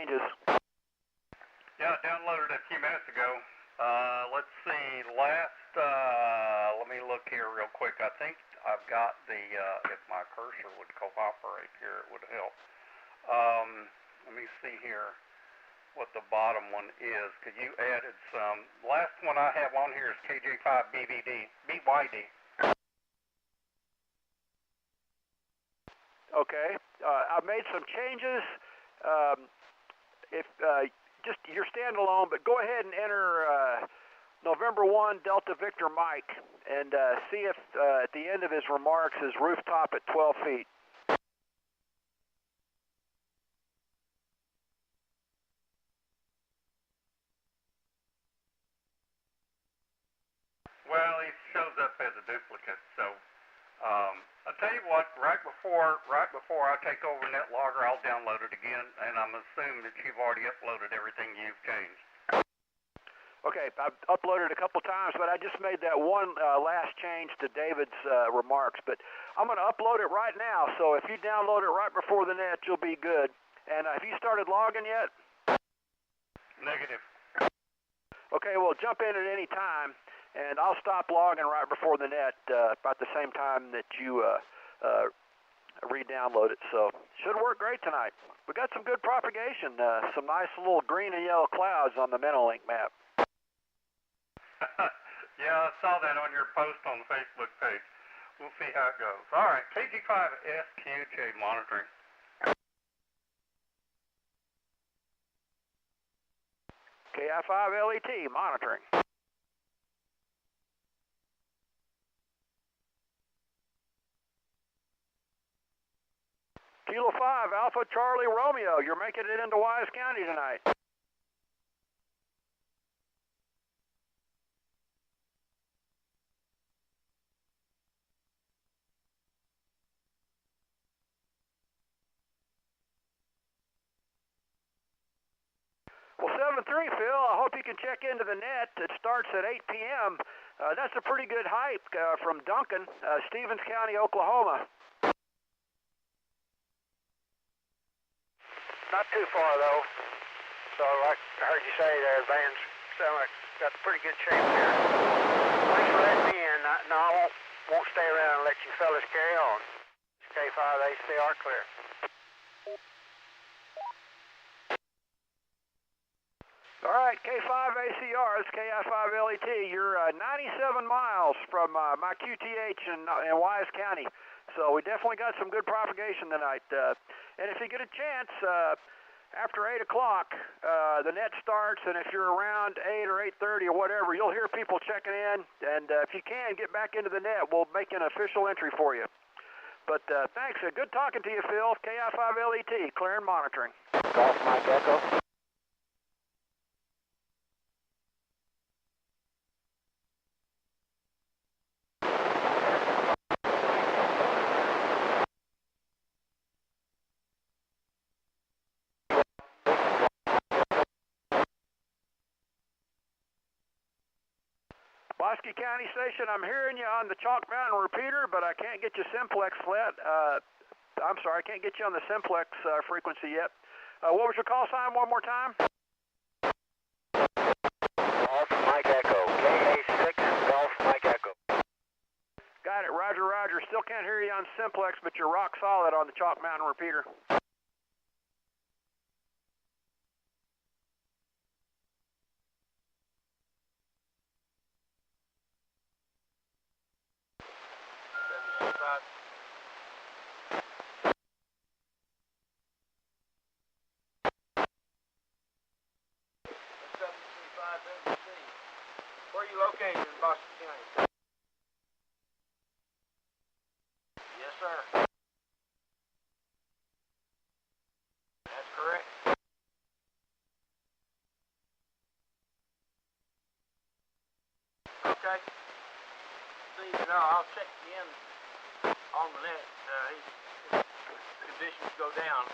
changes? Yeah, downloaded it a few minutes ago. Let's see, let me look here real quick. I think I've got the, if my cursor would cooperate here, it would help. Let me see here what the bottom one is, because you added some. Last one I have on here is KJ5BYD. Okay, I've made some changes. If just you're standalone, but go ahead and enter November 1 Delta Victor Mike, and see if at the end of his remarks is rooftop at 12 feet. Well, he shows up as a duplicate, so I'll tell you what, right before I take over NetLogger, I'll download it again, and I'm assuming that you've already uploaded everything you've changed. Okay, I've uploaded a couple times, but I just made that one last change to David's remarks. But I'm going to upload it right now, so if you download it right before the net, you'll be good. And have you started logging yet? Negative. Okay, well, jump in at any time, and I'll stop logging right before the net about the same time that you re-download it. So should work great tonight. We got some good propagation, some nice little green and yellow clouds on the Menolink map. Yeah, I saw that on your post on the Facebook page. We'll see how it goes. All right, KG5SQJ monitoring. KI5LET monitoring. Kilo 5 Alpha Charlie Romeo, you're making it into Wise County tonight. Well, 7-3, Phil, I hope you can check into the net. It starts at 8 p.m. That's a pretty good hike from Duncan, Stevens County, Oklahoma. Not too far, though. So, like I heard you say there, Van's sound like got a pretty good shape there. Thanks for letting me in. No, I won't stay around and let you fellas carry on. K5ACR clear. All right, K5ACR, it's KI5LET. You're 97 miles from my QTH in Wise County. So we definitely got some good propagation tonight. And if you get a chance, after 8 o'clock, the net starts, and if you're around 8 or 8:30 or whatever, you'll hear people checking in. And if you can, get back into the net. We'll make an official entry for you. But thanks. Good talking to you, Phil. KI5LET, clear and monitoring. Golf Mike Echo. Bosque County Station, I'm hearing you on the Chalk Mountain repeater, but I can't get you Simplex flat. I'm sorry, I can't get you on the Simplex frequency yet. What was your call sign one more time? Golf Mike Echo. KA6 Golf Mike Echo. Got it, roger, roger. Still can't hear you on Simplex, but you're rock solid on the Chalk Mountain repeater. Where are you located in Boston County? Yes, sir. That's correct. Okay. See, no, I'll check again on the net. His conditions go down.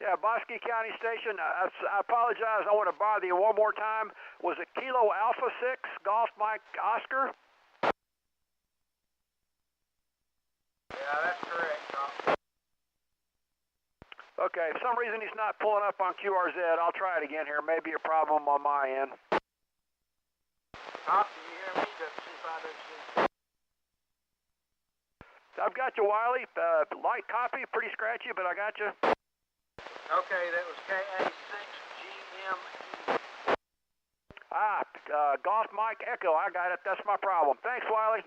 Yeah, Bosque County Station. I apologize. I want to bother you one more time. Was it Kilo Alpha 6 Golf Mike Oscar? Yeah, that's correct, Tom. Okay, for some reason he's not pulling up on QRZ. I'll try it again here. Maybe a problem on my end. Tom, do you hear me? WC5HC. I've got you, Wiley. Light copy, pretty scratchy, but I got you. Okay, that was KA6GME. Golf Mike Echo. I got it. That's my problem. Thanks, Wiley.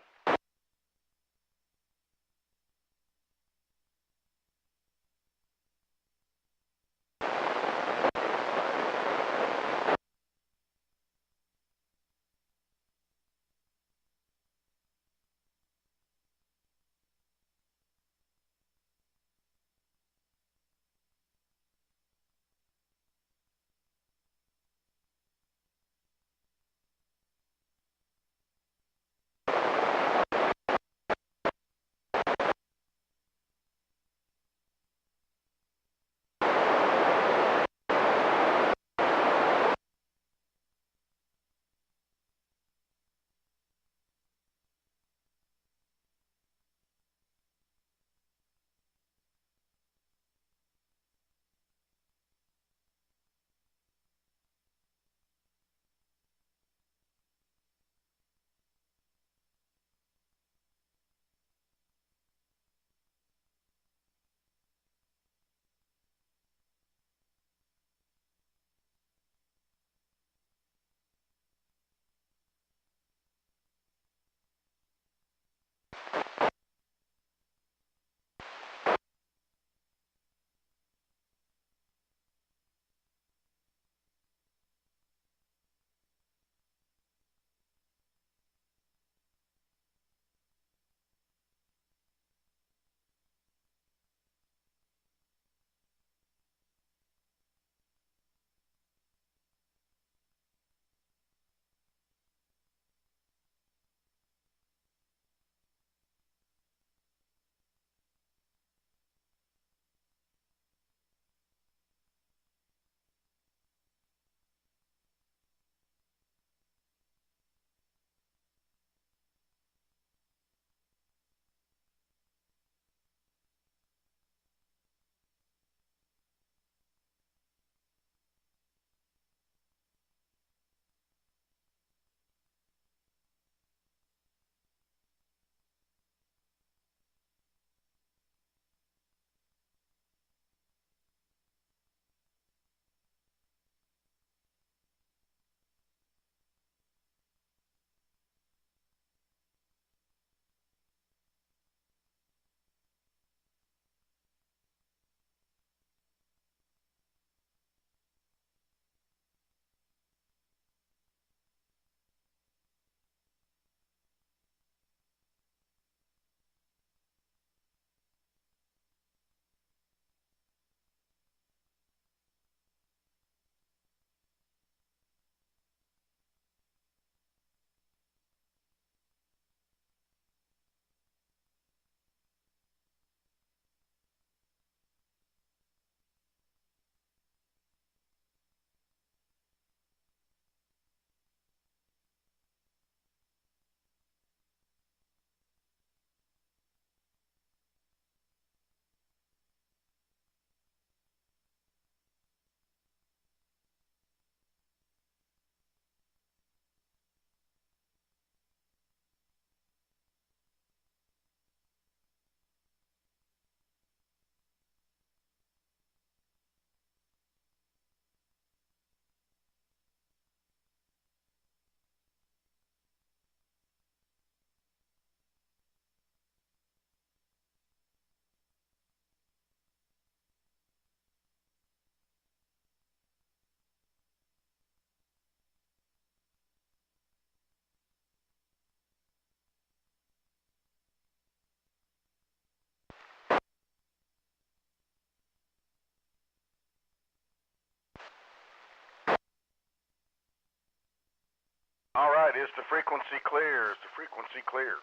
All right, is the frequency clear? Is the frequency clear?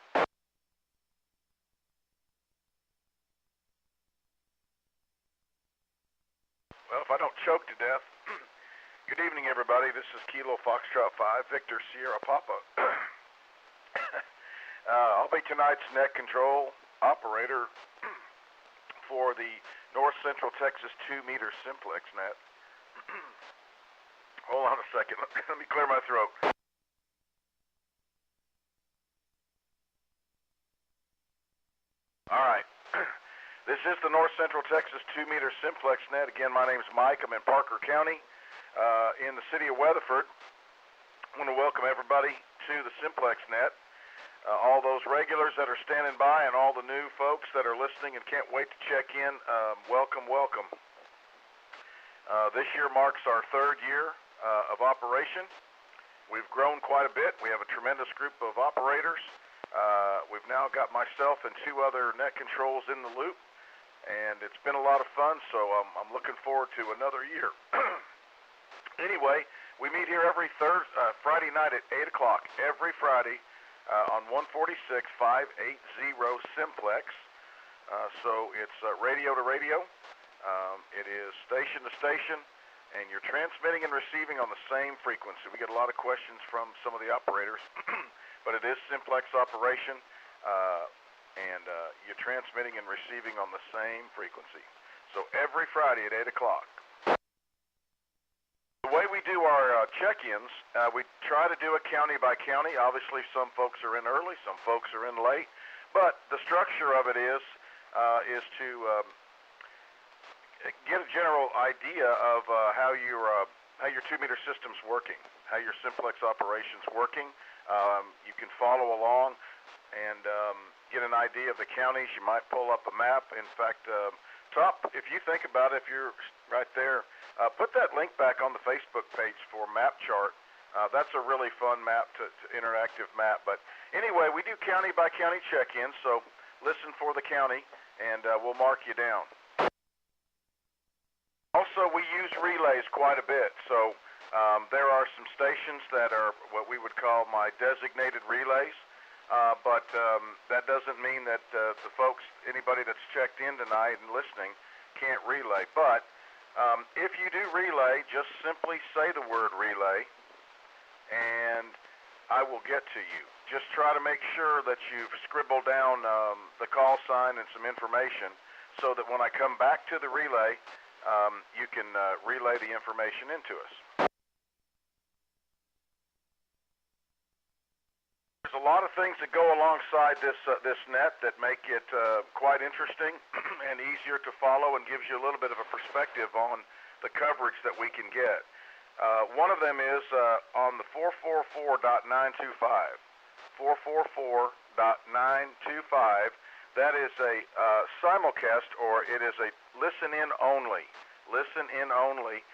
Well, if I don't choke to death. Good evening, everybody. This is Kilo Foxtrot 5, Victor Sierra Papa. I'll be tonight's net control operator for the North Central Texas 2-meter Simplex net. Hold on a second. Let me clear my throat. All right. This is the North Central Texas 2-meter Simplex net. Again, my name is Mike. I'm in Parker County, in the city of Weatherford. I want to welcome everybody to the Simplex net. All those regulars that are standing by and all the new folks that are listening and can't wait to check in, welcome, welcome. This year marks our 3rd year of operation. We've grown quite a bit. We have a tremendous group of operators. We've now got myself and 2 other net controls in the loop, and it's been a lot of fun, so I'm looking forward to another year. Anyway, we meet here every Friday night at 8 o'clock, every Friday on 146-580 Simplex. So it's radio to radio. It is station to station, and you're transmitting and receiving on the same frequency. We get a lot of questions from some of the operators, but it is Simplex operation, and you're transmitting and receiving on the same frequency. So every Friday at 8 o'clock. The way we do our check-ins, we try to do it county by county. Obviously, some folks are in early, some folks are in late, but the structure of it is to get a general idea of how your 2-meter system's working, how your Simplex operation's working. You can follow along and get an idea of the counties. You might pull up a map. In fact, if you think about it, if you're right there, put that link back on the Facebook page for map chart. That's a really fun map, interactive map. But anyway, we do county by county check-ins, so listen for the county, and we'll mark you down. Also, we use relays quite a bit, so there are some stations that are what we would call my designated relays, but that doesn't mean that the folks, anybody that's checked in tonight and listening, can't relay. But if you do relay, just simply say the word relay, and I will get to you. Just try to make sure that you've scribbled down the call sign and some information so that when I come back to the relay, you can relay the information into us. There's a lot of things that go alongside this net that make it quite interesting and easier to follow and gives you a little bit of a perspective on the coverage that we can get. One of them is on the 444.925. 444.925. That is a simulcast, or it is a listen-in only. Listen-in only.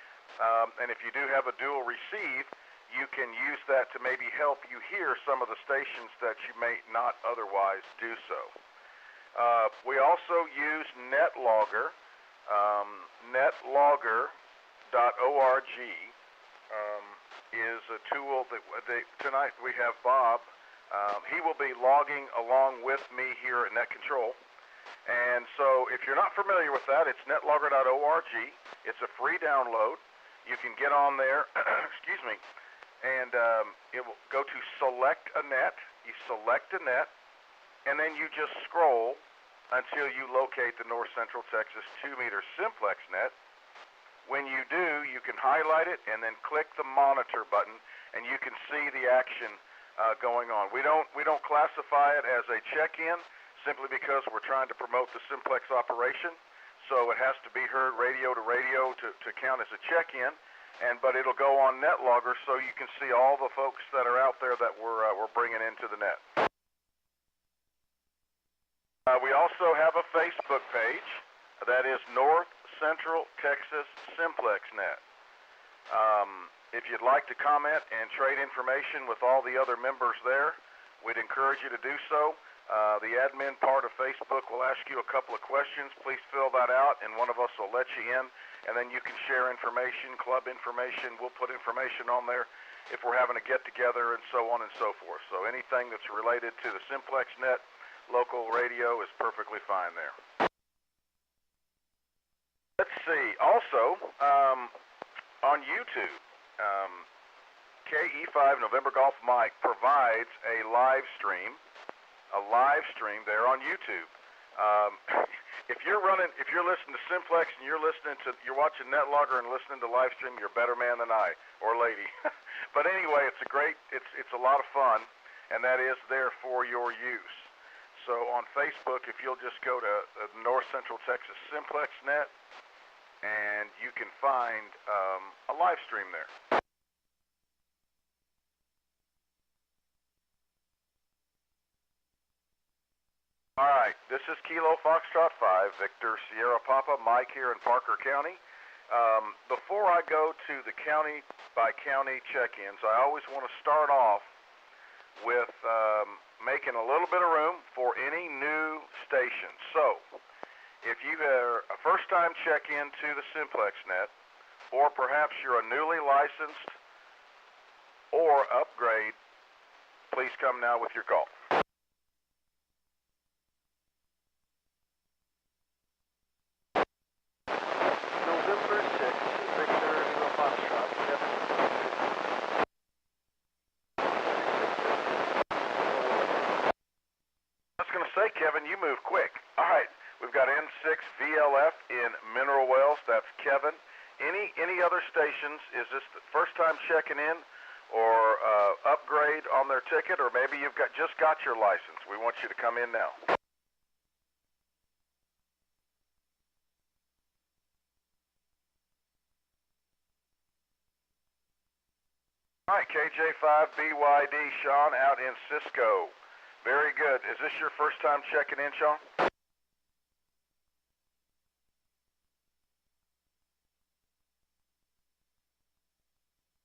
And if you do have a dual receive, you can use that to maybe help you hear some of the stations that you may not otherwise do so. We also use NetLogger. NetLogger.org is a tool that tonight we have Bob. He will be logging along with me here at Net Control. And so if you're not familiar with that, it's netlogger.org. It's a free download. You can get on there, excuse me, and it will go to select a net. You select a net, and then you just scroll until you locate the North Central Texas 2-meter Simplex net. When you do, you can highlight it and then click the monitor button, and you can see the action going on. We don't classify it as a check-in simply because we're trying to promote the Simplex operation. So it has to be heard radio to radio to count as a check-in. But it'll go on NetLogger so you can see all the folks that are out there that we're bringing into the net. We also have a Facebook page that is North Central Texas Simplex net. If you'd like to comment and trade information with all the other members there, we'd encourage you to do so. The admin part of Facebook will ask you a couple of questions. Please fill that out, and one of us will let you in. And then you can share information, club information. We'll put information on there if we're having a get-together and so on and so forth. So anything that's related to the Simplex net, local radio is perfectly fine there. Let's see. Also, on YouTube, KE5 November Golf Mike provides a live stream there on YouTube. If you're listening to Simplex and you're watching NetLogger and listening to live stream, you're a better man than I or lady. But anyway, it's a lot of fun, and that is there for your use. So on Facebook, if you'll just go to North Central Texas Simplex Net, and you can find a live stream there. All right, this is Kilo Foxtrot 5, Victor Sierra Papa, Mike here in Parker County. Before I go to the county-by-county check-ins, I always want to start off with making a little bit of room for any new stations. So, if you are a first-time check-in to the Simplex Net, or perhaps you're a newly licensed or upgrade, please come now with your call. November 6th, Victor Kilo Foxtrot, Kevin. I was going to say, Kevin, you move quick. All right. We've got N6 VLF in Mineral Wells. That's Kevin. Any other stations? Is this the first time checking in, or upgrade on their ticket, or maybe you've just got your license? We want you to come in now. All right, KJ5BYD, Sean out in Cisco. Very good. Is this your first time checking in, Sean?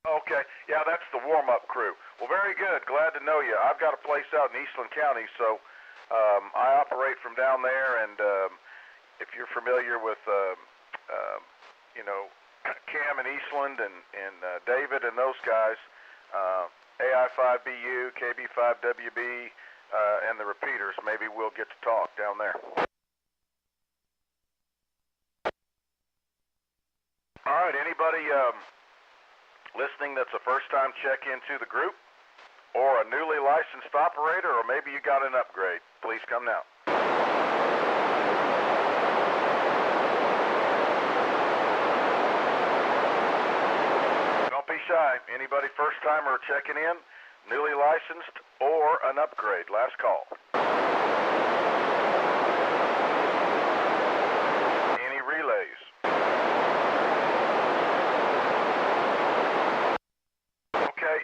Okay, yeah, that's the warm-up crew. Well, very good. Glad to know you. I've got a place out in Eastland County, so I operate from down there, and if you're familiar with, Cam in Eastland and David and those guys, AI5BU, KB5WB, and the repeaters, maybe we'll get to talk down there. All right, anybody listening that's a first-time check-in to the group, or a newly licensed operator, or maybe you got an upgrade, please come now. Don't be shy. Anybody first-timer checking in, newly licensed, or an upgrade? Last call. Any relays?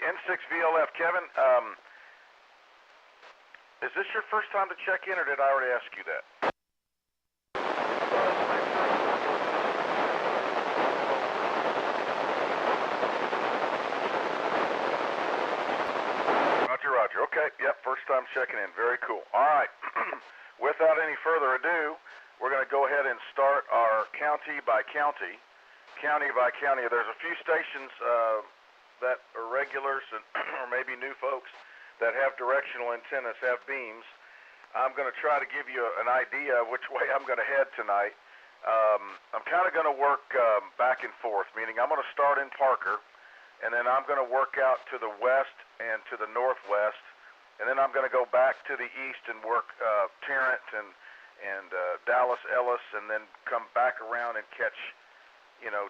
N6 VLF, Kevin, is this your first time to check in, or did I already ask you that? Roger. Okay, yep, first time checking in. Very cool. All right. Without any further ado, we're going to go ahead and start our county by county. There's a few stations that are regulars and or maybe new folks that have directional antennas, have beams. I'm going to try to give you an idea of which way I'm going to head tonight. I'm kind of going to work back and forth, meaning I'm going to start in Parker, and then I'm going to work out to the west and to the northwest, and then I'm going to go back to the east and work Tarrant and Dallas Ellis, and then come back around and catch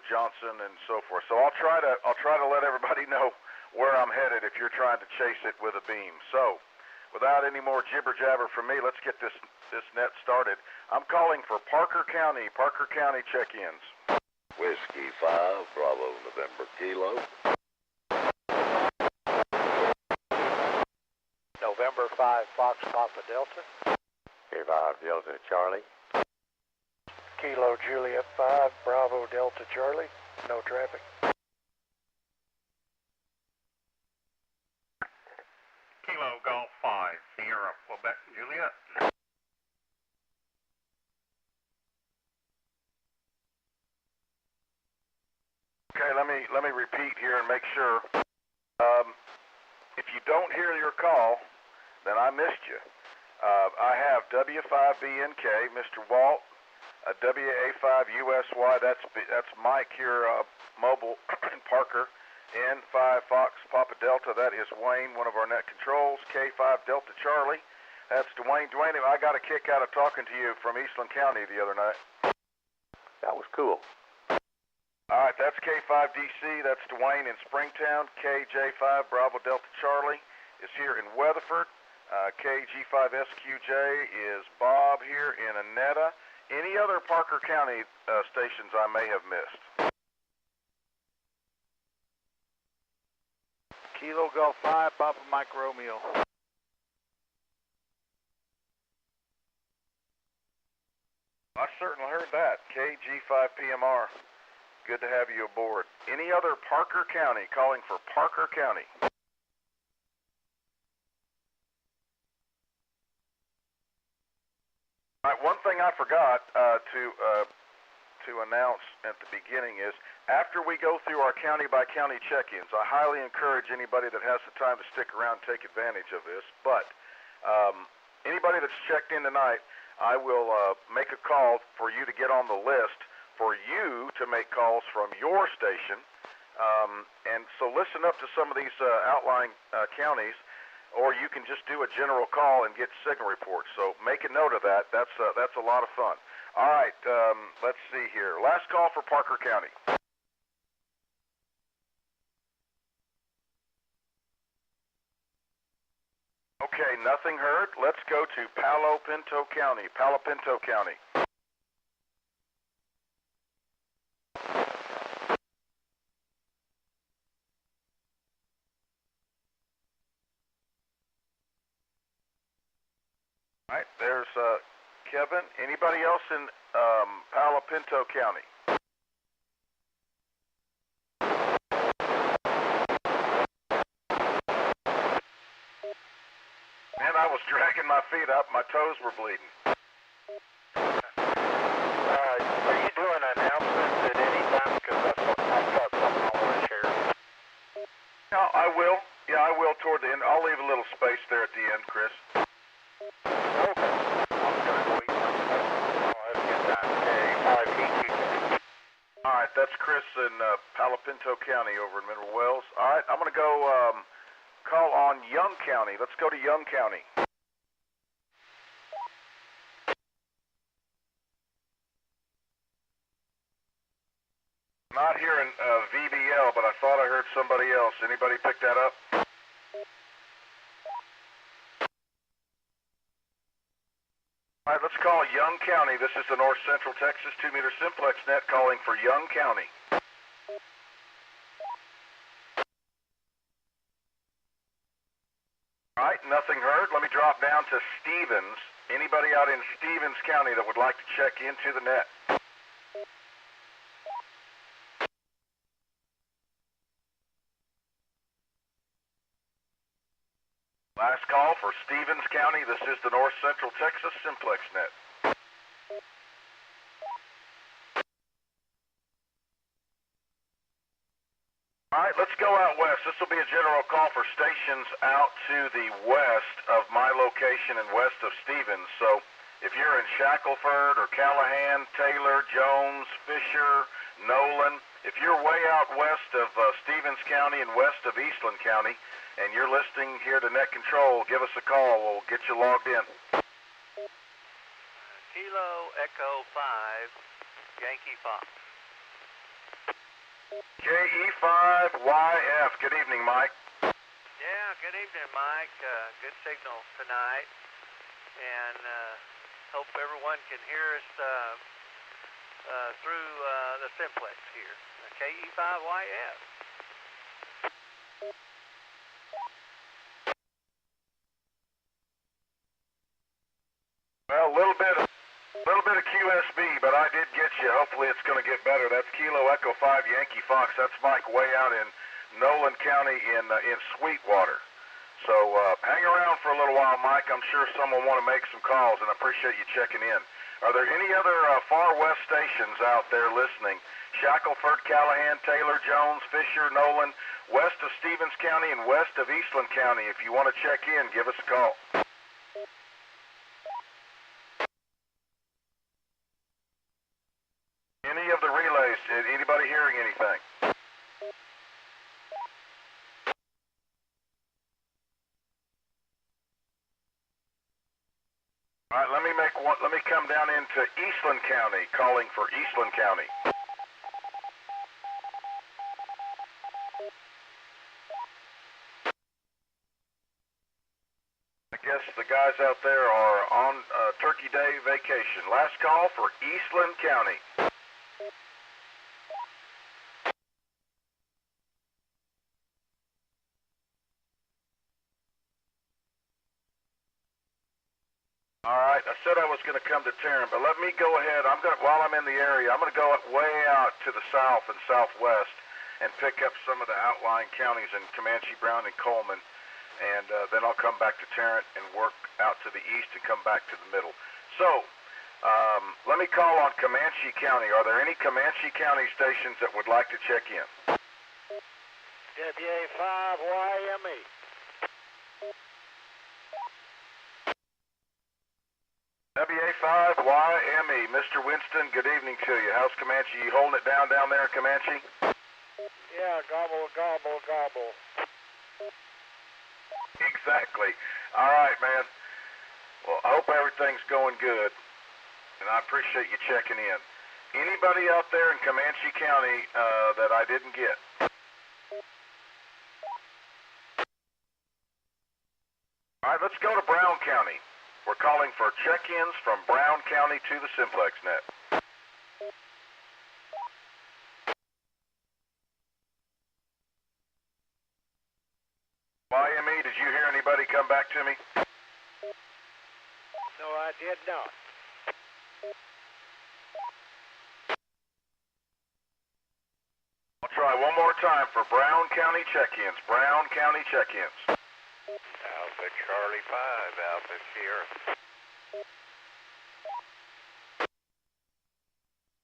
Johnson and so forth. So I'll try to let everybody know where I'm headed if you're trying to chase it with a beam. So without any more jibber jabber from me, let's get this net started. I'm calling for Parker County check-ins. Whiskey 5, Bravo, November, Kilo. November 5, Fox, Papa, Delta. K5, Delta, Charlie. Kilo, Juliet 5, Bravo, Delta, Charlie. No traffic. Kilo, Golf 5, Sierra, Quebec, Juliet. Okay, let me repeat here and make sure. If you don't hear your call, then I missed you. I have W5BNK, Mr. Walt, WA5USY, that's Mike here, mobile in Parker. N5 Fox Papa Delta, that is Wayne, one of our net controls. K5 Delta Charlie, that's Dwayne. Dwayne, I got a kick out of talking to you from Eastland County the other night. That was cool. All right, that's K5DC, that's Dwayne in Springtown. KJ5 Bravo Delta Charlie is here in Weatherford. KG5SQJ is Bob here in Annetta. Any other Parker County stations I may have missed? Kilo Golf 5, Papa Mike Romeo. I certainly heard that. KG5PMR, good to have you aboard. Any other Parker County, calling for Parker County? All right, one thing I forgot to announce at the beginning is, after we go through our county-by-county check-ins, I highly encourage anybody that has the time to stick around and take advantage of this, but anybody that's checked in tonight, I will make a call for you to get on the list for you to make calls from your station, and so listen up to some of these outlying counties, or you can just do a general call and get signal reports. So make a note of that. That's a lot of fun. All right, let's see here. Last call for Parker County. Okay, nothing heard. Let's go to Palo Pinto County. Palo Pinto County. All right, there's Kevin. Anybody else in Palo Pinto County? Man, I was dragging my feet up. My toes were bleeding. Are you doing announcements at any time? Because I've got something I want to share. No, I will. Yeah, I will toward the end. I'll leave a little space there at the end, Chris. All right, that's Chris in Palo Pinto County over in Mineral Wells. All right, I'm going to go call on Young County. Let's go to Young County. Not here in VBL, but I thought I heard somebody else. Anybody pick that up? All right, let's call Young County. This is the North Central Texas 2-meter Simplex net calling for Young County. All right, nothing heard. Let me drop down to Stevens. Anybody out in Stevens County that would like to check into the net? Last call for Stevens County. This is the North Central Texas Simplex net. All right, let's go out west. This will be a general call for stations out to the west of my location and west of Stevens. So if you're in Shackelford or Callahan, Taylor, Jones, Fisher, Nolan, if you're way out west of Stevens County and west of Eastland County, and you're listening here to Net Control, give us a call. We'll get you logged in. Kilo Echo 5, Yankee Fox. KE5YF. Good evening, Mike. Yeah, good evening, Mike. Good signal tonight, and hope everyone can hear us through the Simplex here. KE5YF. Well, a little bit of QSB, but I did get you. Hopefully it's going to get better. That's Kilo Echo 5 Yankee Fox. That's Mike way out in Nolan County in Sweetwater. So hang around for a little while, Mike. I'm sure someone will want to make some calls, and I appreciate you checking in. Are there any other far west stations out there listening? Shackelford, Callahan, Taylor, Jones, Fisher, Nolan, west of Stevens County and west of Eastland County. If you want to check in, give us a call. let me come down into Eastland County, calling for Eastland County. I guess the guys out there are on Turkey Day vacation. Last call for Eastland County. All right, I said I was going to come to Tarrant, but let me go ahead. While I'm in the area, I'm going to go way out to the south and southwest and pick up some of the outlying counties in Comanche, Brown, and Coleman, and then I'll come back to Tarrant and work out to the east and come back to the middle. So, let me call on Comanche County. Are there any Comanche County stations that would like to check in? WA5YME. WA5YME, Mr. Winston, good evening to you. How's Comanche? You holding it down there in Comanche? Yeah, gobble, gobble, gobble. Exactly. All right, man. Well, I hope everything's going good, and I appreciate you checking in. Anybody out there in Comanche County that I didn't get? All right, let's go to Brown County. We're calling for check-ins from Brown County to the Simplex net. YME, did you hear anybody come back to me? No, I did not. I'll try one more time for Brown County check-ins. Brown County check-ins. Alpha Charlie 5, Alpha Sierra.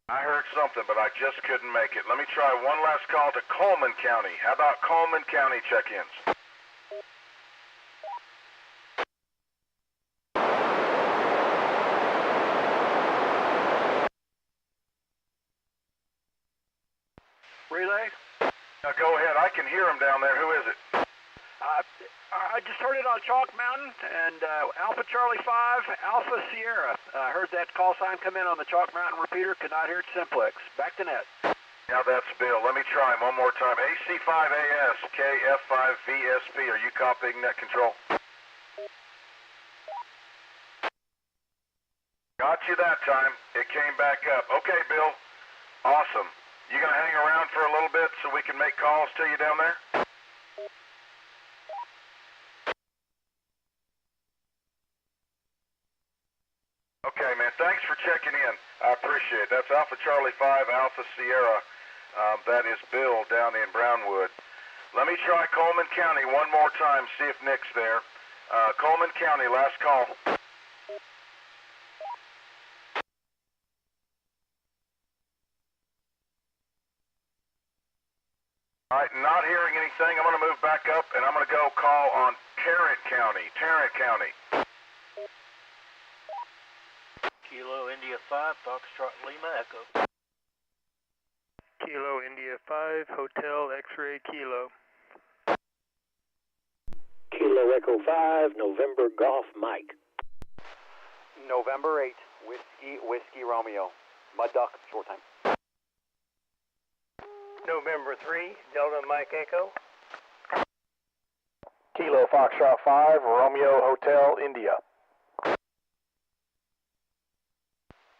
I heard something, but I just couldn't make it. Let me try one last call to Coleman County. How about Coleman County check-ins? Relay? Now go ahead. I can hear them down there. Who is it? I just heard it on Chalk Mountain, and Alpha Charlie 5, Alpha Sierra. I heard that call sign come in on the Chalk Mountain repeater, could not hear it Simplex. Back to net. Now that's Bill. Let me try one more time. AC5AS, KF5VSP. Are you copying net control? Got you that time. It came back up. Okay, Bill. Awesome. You gonna hang around for a little bit so we can make calls to you down there? Okay, man. Thanks for checking in. I appreciate it. That's Alpha Charlie 5, Alpha Sierra. That is Bill down in Brownwood. Let me try Coleman County one more time, see if Nick's there. Coleman County, last call. All right, not hearing anything. I'm going to move back up, and I'm going to go call on Tarrant County. Tarrant County. Kilo India 5, Foxtrot Lima Echo. Kilo India 5, Hotel X-Ray Kilo. Kilo Echo 5, November Golf Mike. November 8, Whiskey Romeo. Mud Duck, short time. November 3, Delta Mike Echo. Kilo Foxtrot 5, Romeo Hotel India.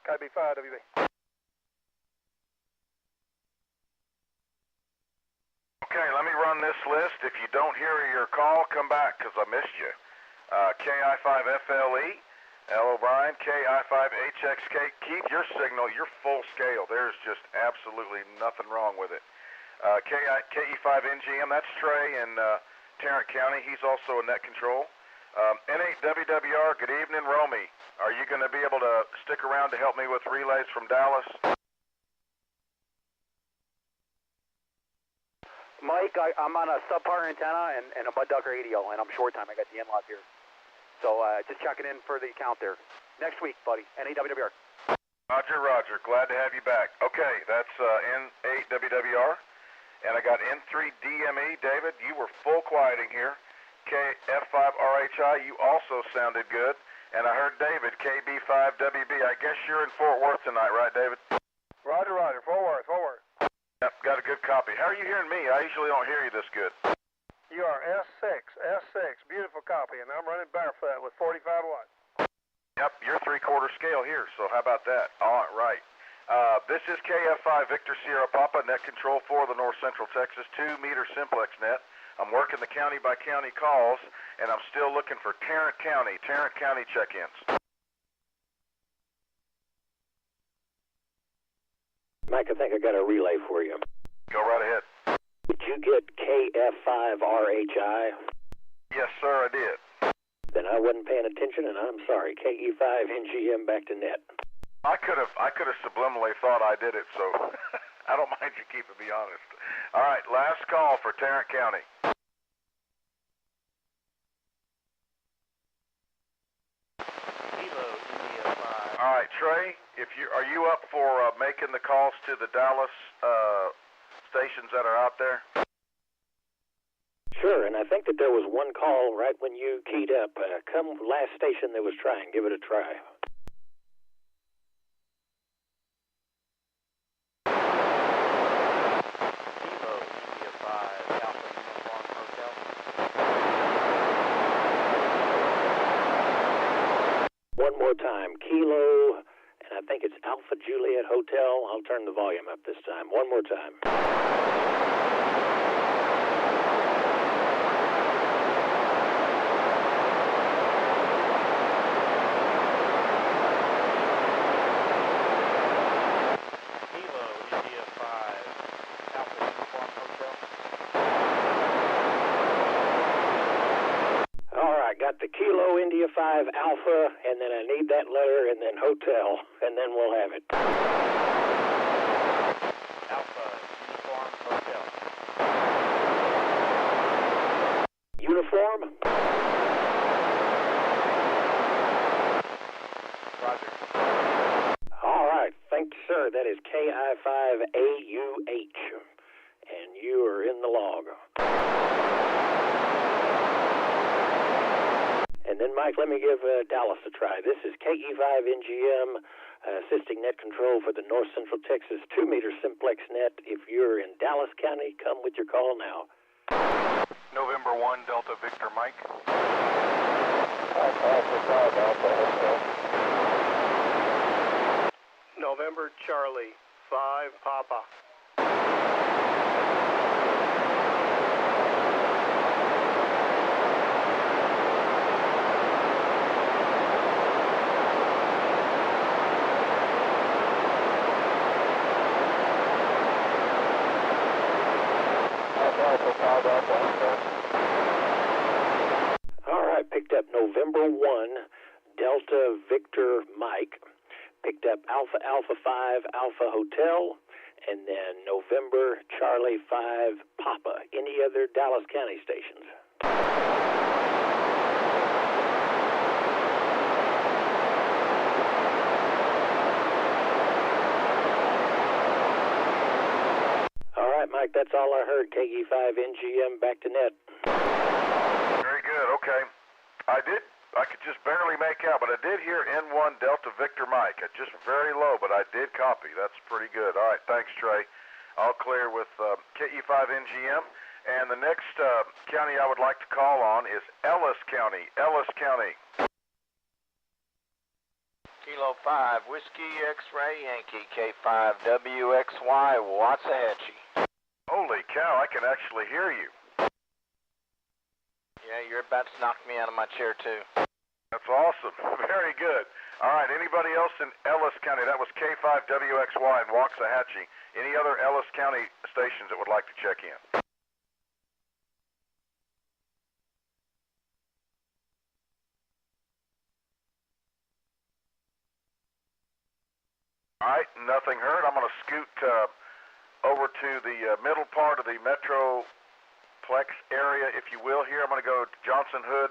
Copy 5, WB. Okay, let me run this list. If you don't hear your call, come back because I missed you. KI5FLE, L. O'Brien, KI5HXK. Keep your signal, your full scale. There's just absolutely nothing wrong with it. KE5NGM, that's Trey in Tarrant County. He's also a net control. N8WWR, good evening, Romy. Are you going to be able to stick around to help me with relays from Dallas? Mike, I'm on a subpar antenna and a Mud Duck radio, and I'm short time. I got the in-lot here. So just checking in for the count there. Next week, buddy, N8WWR. Roger, Roger. Glad to have you back. Okay, that's N8WWR. And I got N3DME. David, you were full quieting here. KF5RHI, you also sounded good. And I heard David, KB5WB. I guess you're in Fort Worth tonight, right, David? Roger, Roger. Fort Worth. Yep, got a good copy. How are you hearing me? I usually don't hear you this good. You are S6, beautiful copy, and I'm running barefoot with 45 watts. Yep, you're 3/4 scale here, so how about that? All right. This is KF5 Victor Sierra Papa, net control for the North Central Texas 2-meter Simplex net. I'm working the county-by-county calls, and I'm still looking for Tarrant County check-ins. Mike, I think I got a relay for you. Go right ahead. Did you get KF5RHI? Yes, sir, I did. Then I wasn't paying attention, and I'm sorry. KE5NGM back to net. I could have subliminally thought I did it, so I don't mind you keeping me honest. All right, last call for Tarrant County. Kilo India 5. All right, Trey, are you up for making the calls to the Dallas stations that are out there? Sure, and I think that there was one call right when you keyed up. Come last station that was trying. Give it a try. Kilo India 5. Alpha Uniform Hotel. One more time. Kilo, and I think it's Alpha Juliet Hotel. I'll turn the volume up this time. One more time. Got the Kilo India 5 Alpha, and then I need that letter, and then hotel, and then we'll have it. Alpha Uniform Hotel. Uniform? Roger. All right, thank you, sir. That is KI5AUH, and you are in the log. And then, Mike, let me give Dallas a try. This is KE5NGM, assisting net control for the North Central Texas 2-meter Simplex net. If you're in Dallas County, come with your call now. November 1, Delta Victor Mike. November Charlie 5 Papa. All right, picked up November 1, Delta Victor Mike. Picked up Alpha Alpha 5 Alpha Hotel, and then November Charlie 5 Papa. Any other Dallas County stations? All right, Mike, that's all I heard. KE5NGM back to net. Very good, okay. I could just barely make out, but I did hear N1 Delta Victor Mike. Just very low, but I did copy. That's pretty good. All right, thanks, Trey. All clear with KE5NGM. And the next county I would like to call on is Ellis County. Ellis County. Kilo 5, Whiskey X-Ray Yankee, K5WXY, Waxahachie. Holy cow, I can actually hear you. Yeah, you're about to knock me out of my chair, too. That's awesome. Very good. All right, anybody else in Ellis County? That was K5WXY and Waxahachie. Any other Ellis County stations that would like to check in? All right, nothing heard. I'm going to scoot over to the middle part of the Metroplex area, if you will, here. I'm going to go to Johnson Hood,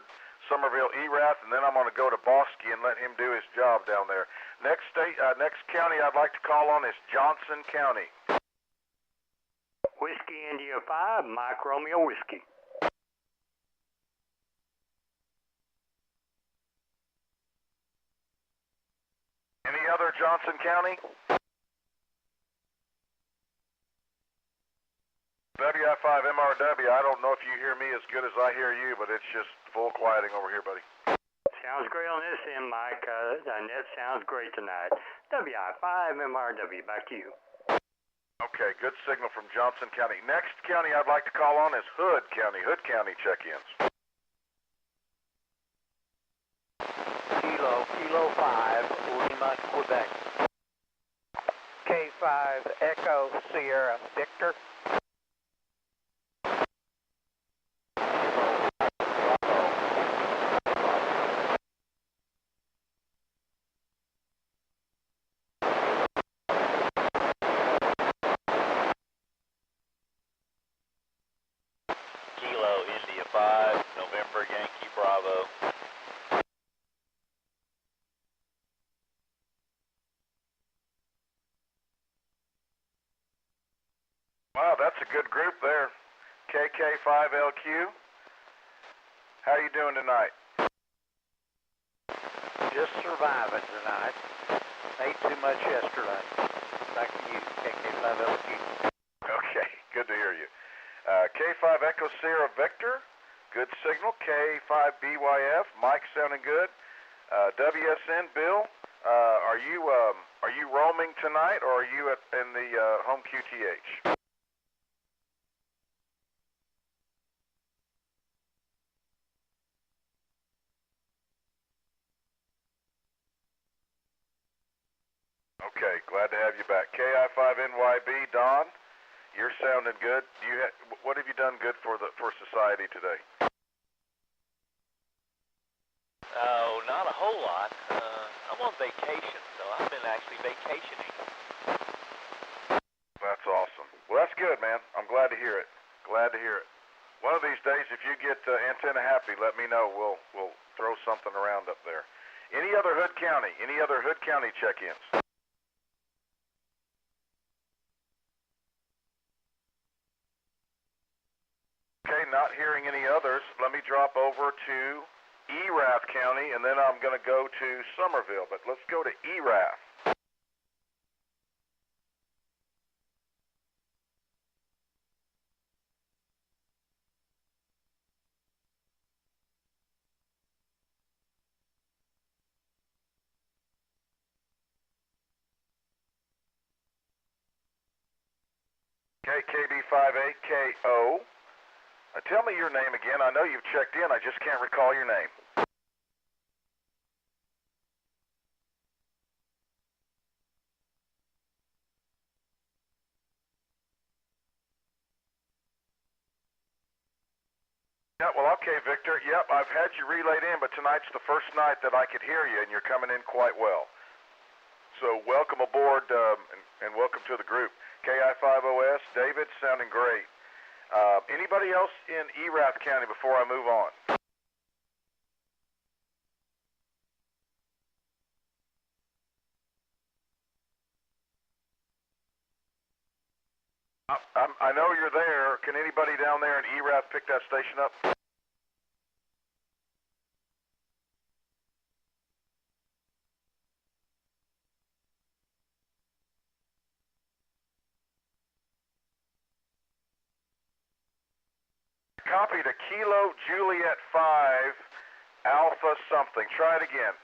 Somerville, Erath, and then I'm going to go to Bosque and let him do his job down there. Next county I'd like to call on is Johnson County. Whiskey India 5, Mike Romeo Whiskey. Johnson County. WI5MRW, I don't know if you hear me as good as I hear you, but it's just full quieting over here, buddy. Sounds great on this end, Mike. Net sounds great tonight. WI5MRW, back to you. Okay, good signal from Johnson County. Next county I'd like to call on is Hood County. Hood County check-ins. Kilo 5, Lima, Quebec. K5, Echo, Sierra, Victor. Kilo, India 5, November, Yankee, Bravo. Wow, that's a good group there. KK5LQ. How you doing tonight? Just surviving tonight. Ate too much yesterday. Back to you, KK5LQ. Okay, good to hear you. K5 Echo Sierra Victor, good signal. K5BYF, Mike sounding good. WSN Bill, are you roaming tonight, or are you in the home QTH? Okay, glad to have you back. KI5NYB, Don, you're sounding good. What have you done good for society today? Oh, not a whole lot. I'm on vacation, so I've been actually vacationing. That's awesome. Well, that's good, man. I'm glad to hear it. Glad to hear it. One of these days, if you get antenna happy, let me know. We'll throw something around up there. Any other Hood County? Any other Hood County check-ins? Okay, not hearing any others. Let me drop over to Erath County, and then I'm going to go to Somerville. But let's go to Erath. KKB58KO. Tell me your name again. I know you've checked in. I just can't recall your name. Yeah, well, okay, Victor. Yep, I've had you relayed in, but tonight's the first night that I could hear you, and you're coming in quite well. So welcome aboard, and welcome to the group. KI5OS, David, sounding great. Anybody else in Erath County before I move on? I know you're there. Can anybody down there in Erath pick that station up? Copy to Kilo Juliet 5 Alpha something. Try it again.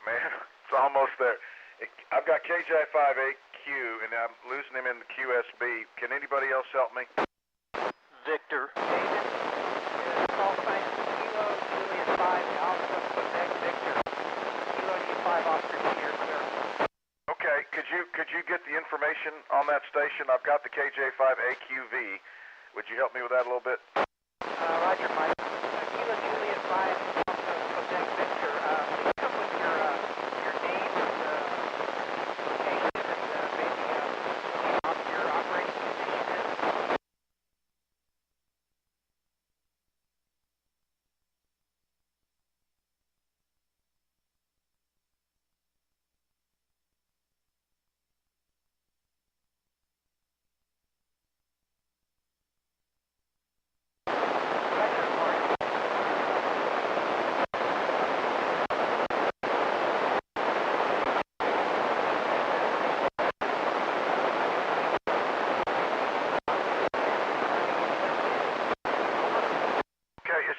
Man, it's almost there. I've got KJ58Q, and I'm losing him in the QSB. Can anybody else help me? Victor. David, call sign Kilo Juliet 5 Alpha Quebec Victor. Kilo U5 Oscar here, sir. Okay, could you get the information on that station? I've got the KJ5AQV. Would you help me with that a little bit? Roger, Mike. Kilo Juliet 5 Alpha Quebec Victor. Please come with your name and location and maybe off your operating position is.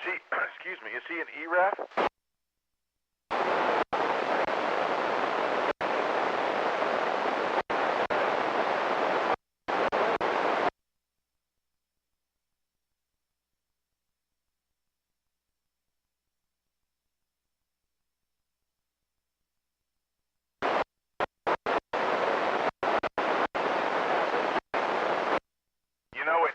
he, excuse me, is he an ERAF?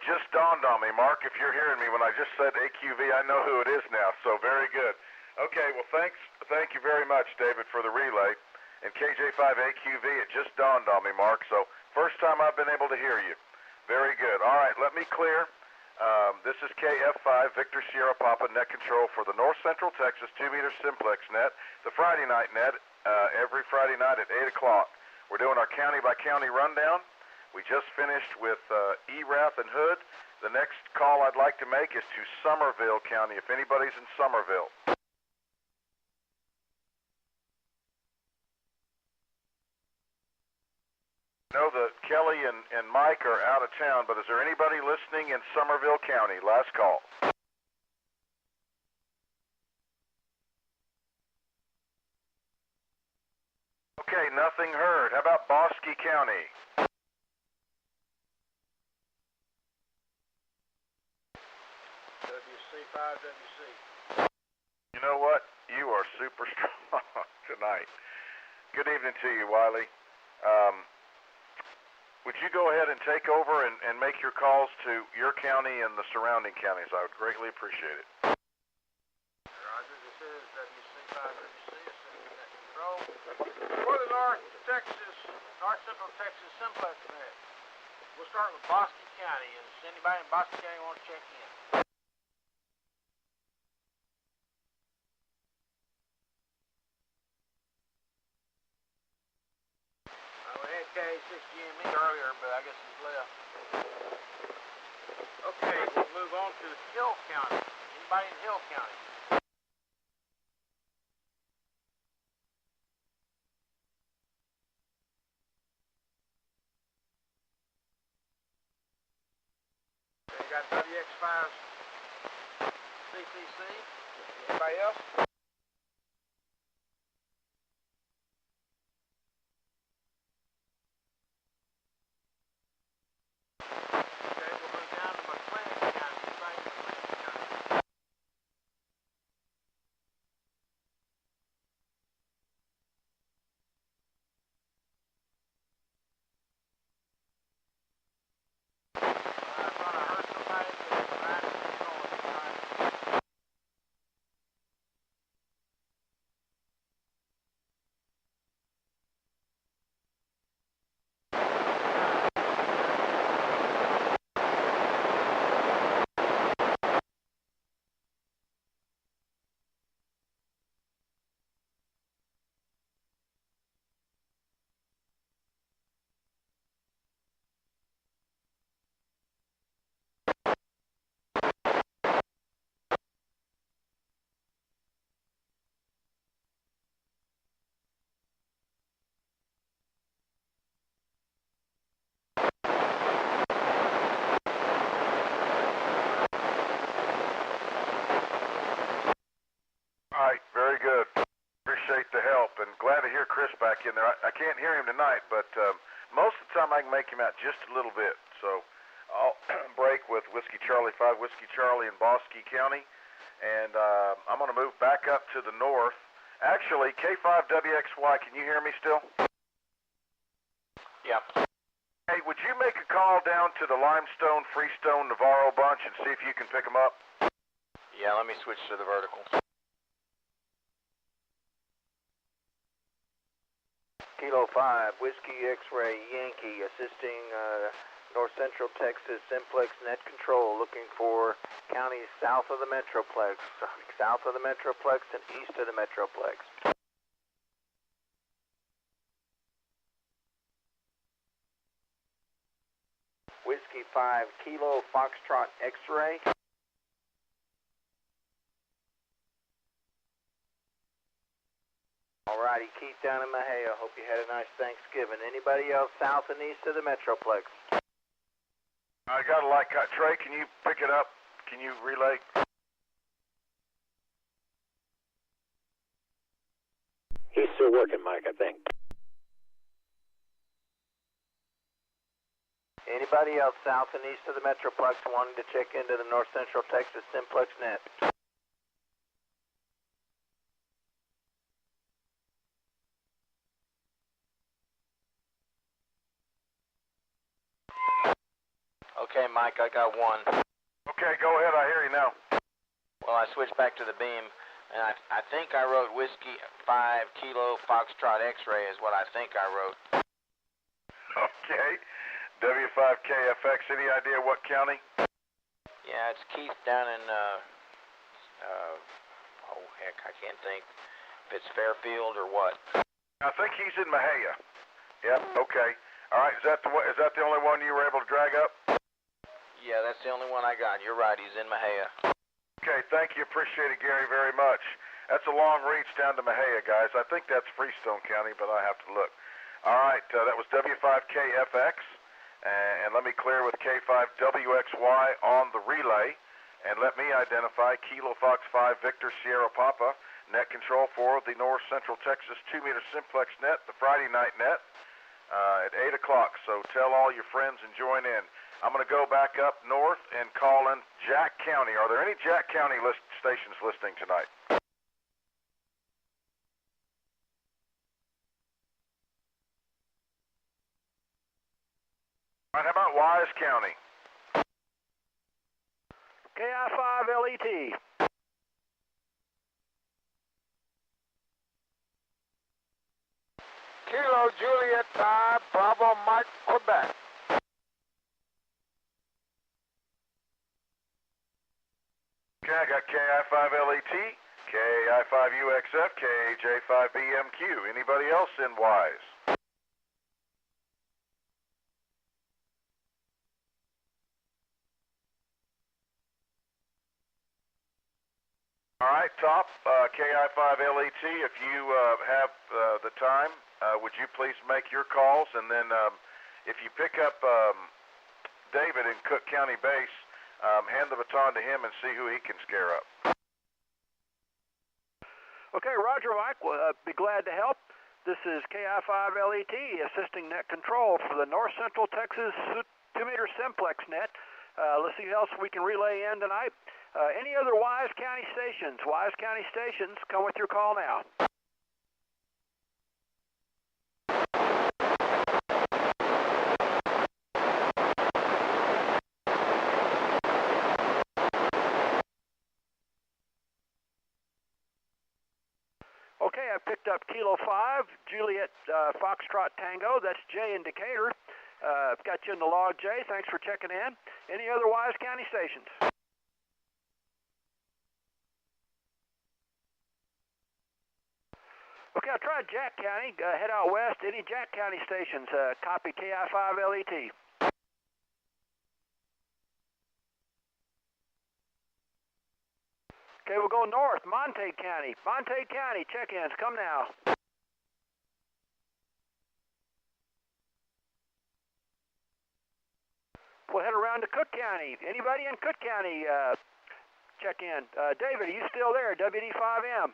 Just dawned on me, Mark, if you're hearing me, when I just said AQV, I know who it is now, so very good. Okay, well, thank you very much, David, for the relay. And KJ5AQV, it just dawned on me, Mark, so first time I've been able to hear you. Very good. All right, let me clear. This is KF5, Victor Sierra Papa, net control for the North Central Texas 2-meter Simplex net, the Friday night net, every Friday night at 8 o'clock. We're doing our county-by-county rundown. We just finished with ERAF and Hood. The next call I'd like to make is to Somerville County, if anybody's in Somerville. I know that Kelly and Mike are out of town, but is there anybody listening in Somerville County? Last call. Okay, nothing heard. How about Bosque County? WC5WC. You know what? You are super strong tonight. Good evening to you, Wiley. Would you go ahead and take over and make your calls to your county and the surrounding counties? I would greatly appreciate it. Roger, this is WC5WC, assistant net control. For the North Central Texas Simplex net. We'll start with Bosque County. Is anybody in Bosque County want to check in? We had K6GME earlier, but I guess he's left. Okay, we'll move on to Hill County. Anybody in Hill County? Okay, got WX5 CCC. Anybody else? Back in there. I can't hear him tonight, but most of the time I can make him out just a little bit. So I'll break with Whiskey Charlie 5, Whiskey Charlie in Bosque County, and I'm going to move back up to the north. Actually, K5WXY, can you hear me still? Yeah. Hey, would you make a call down to the Limestone, Freestone, Navarro bunch and see if you can pick them up? Yeah, let me switch to the vertical. Kilo 5, Whiskey X-Ray Yankee, assisting North Central Texas Simplex net control, looking for counties south of the Metroplex, and east of the Metroplex. Whiskey 5, Kilo Foxtrot X-Ray. Alrighty, Keith down in Mahia. Hope you had a nice Thanksgiving. Anybody else south and east of the Metroplex? I got a light cut. Trey, can you pick it up? Can you relay? still working, Mike, I think. Anybody else south and east of the Metroplex wanting to check into the North Central Texas Simplex net? Okay, Mike, I got one. Okay, go ahead. I hear you now. Well, I switched back to the beam, and I think I wrote Whiskey 5 Kilo Foxtrot X-ray is what I think I wrote. Okay. W5KFX, any idea what county? Yeah, it's Keith down in, oh, heck, I can't think if it's Fairfield or what. I think he's in Mahia. Yep, okay. All right, is that the only one you were able to drag up? Yeah, that's the only one I got. You're right, he's in Mahia. Okay, thank you. Appreciate it, Gary, very much. That's a long reach down to Mahia, guys. I think that's Freestone County, but I have to look. All right, that was W5KFX. And let me clear with K5WXY on the relay. And let me identify Kilo Fox 5 Victor Sierra Papa, net control for the North Central Texas 2-meter Simplex net, the Friday night net, at 8 o'clock. So tell all your friends and join in. I'm going to go back up north and call in Jack County. Are there any Jack County stations listening tonight? All right, how about Wise County? KI5LET. Kilo Juliet 5, Bravo Mike, Quebec. Okay, I got KI5LET, KI5UXF, KJ5BMQ. Anybody else in Wise? All right, top, KI5LET, if you have the time, would you please make your calls, and then if you pick up David in Cook County Base, hand the baton to him and see who he can scare up. Okay, Roger, Mike. We'll be glad to help. This is KI5LET, assisting net control for the North Central Texas 2-meter Simplex net. Let's see what else we can relay in tonight. Any other Wise County stations? Wise County stations, come with your call now. Okay, I picked up Kilo 5, Juliet Foxtrot Tango. That's J in Decatur. Got you in the log, Jay. Thanks for checking in. Any other Wise County stations? Okay, I'll try Jack County. Head out west. Any Jack County stations? Copy KI5LET. Okay, we'll go north. Montague County. Montague County, check-ins. Come now. We'll head around to Cook County. Anybody in Cook County check in? David, are you still there? WD5M.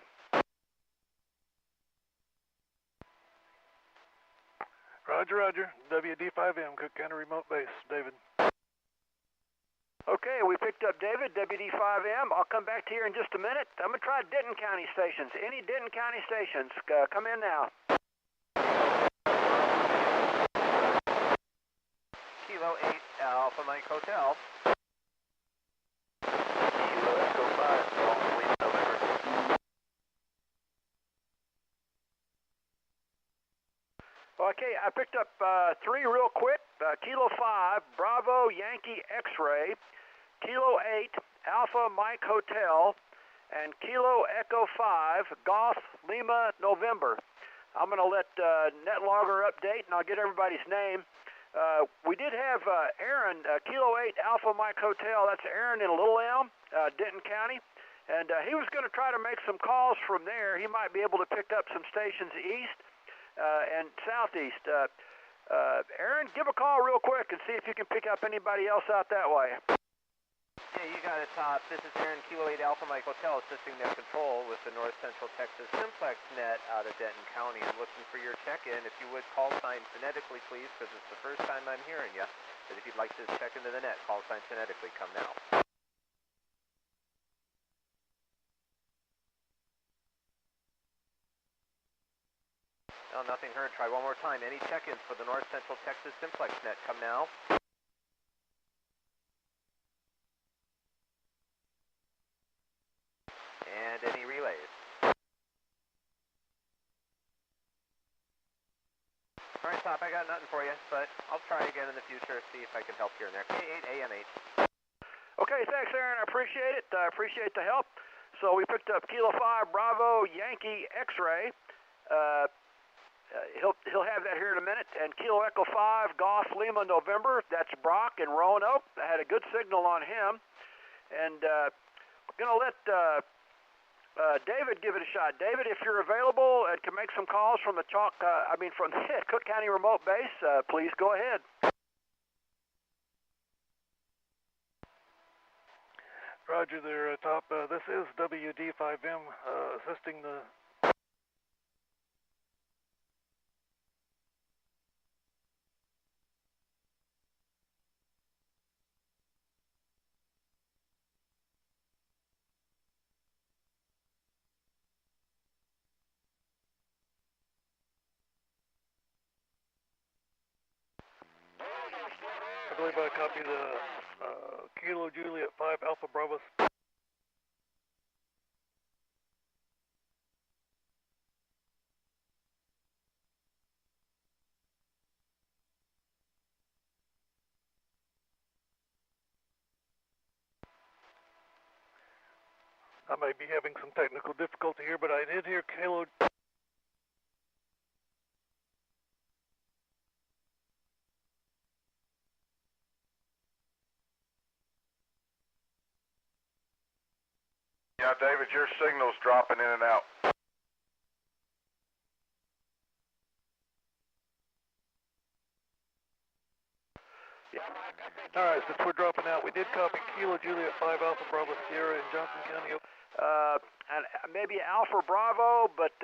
Roger, Roger. WD5M, Cook County Remote Base. David. Okay, we picked up David, WD5M. I'll come back to you in just a minute. I'm going to try Denton County stations. Any Denton County stations, come in now. Kilo 8 Alpha Mike Hotel. Kilo Echo 5, Lima, November. Okay, I picked up 3 real quick. Kilo 5, Bravo Yankee X-ray, Kilo 8, Alpha Mike Hotel, and Kilo Echo 5, Golf Lima November. I'm going to let NetLogger update, and I'll get everybody's name. We did have Aaron, Kilo 8, Alpha Mike Hotel. That's Aaron in Little Elm, Denton County. And he was going to try to make some calls from there. He might be able to pick up some stations east and southeast. Aaron, give a call real quick and see if you can pick up anybody else out that way. Yeah, you got it, Top. This is Aaron, Kilo 8 Alpha Mike Hotel, assisting net control with the North Central Texas Simplex net out of Denton County. I'm looking for your check-in. If you would, call sign phonetically, please, because it's the first time I'm hearing you. But if you'd like to check into the net, call sign phonetically. Come now. No, nothing heard. Try one more time. Any check-ins for the North Central Texas Simplex net? Come now. And any relays? All right, Top, I got nothing for you, but I'll try again in the future, see if I can help here and there. K8AMH. Okay, thanks, Aaron. I appreciate it. I appreciate the help. So we picked up Kilo 5 Bravo Yankee X-ray. He'll have that here in a minute. And Kilo Echo 5 Golf Lima November. That's Brock in Roanoke. I had a good signal on him. And we're going to let David give it a shot. David, if you're available and can make some calls from the from the Cook County remote base, please go ahead. Roger there, Top. This is WD5M assisting the... I believe I copied the Kilo Juliet 5 Alpha Bravo. I may be having some technical difficulty here, but I did hear Kilo... Yeah, David, your signal's dropping in and out. Yeah. All right, since we're dropping out, we did copy Kilo Juliet 5 Alpha Bravo Sierra in Johnson County. And maybe Alpha Bravo, but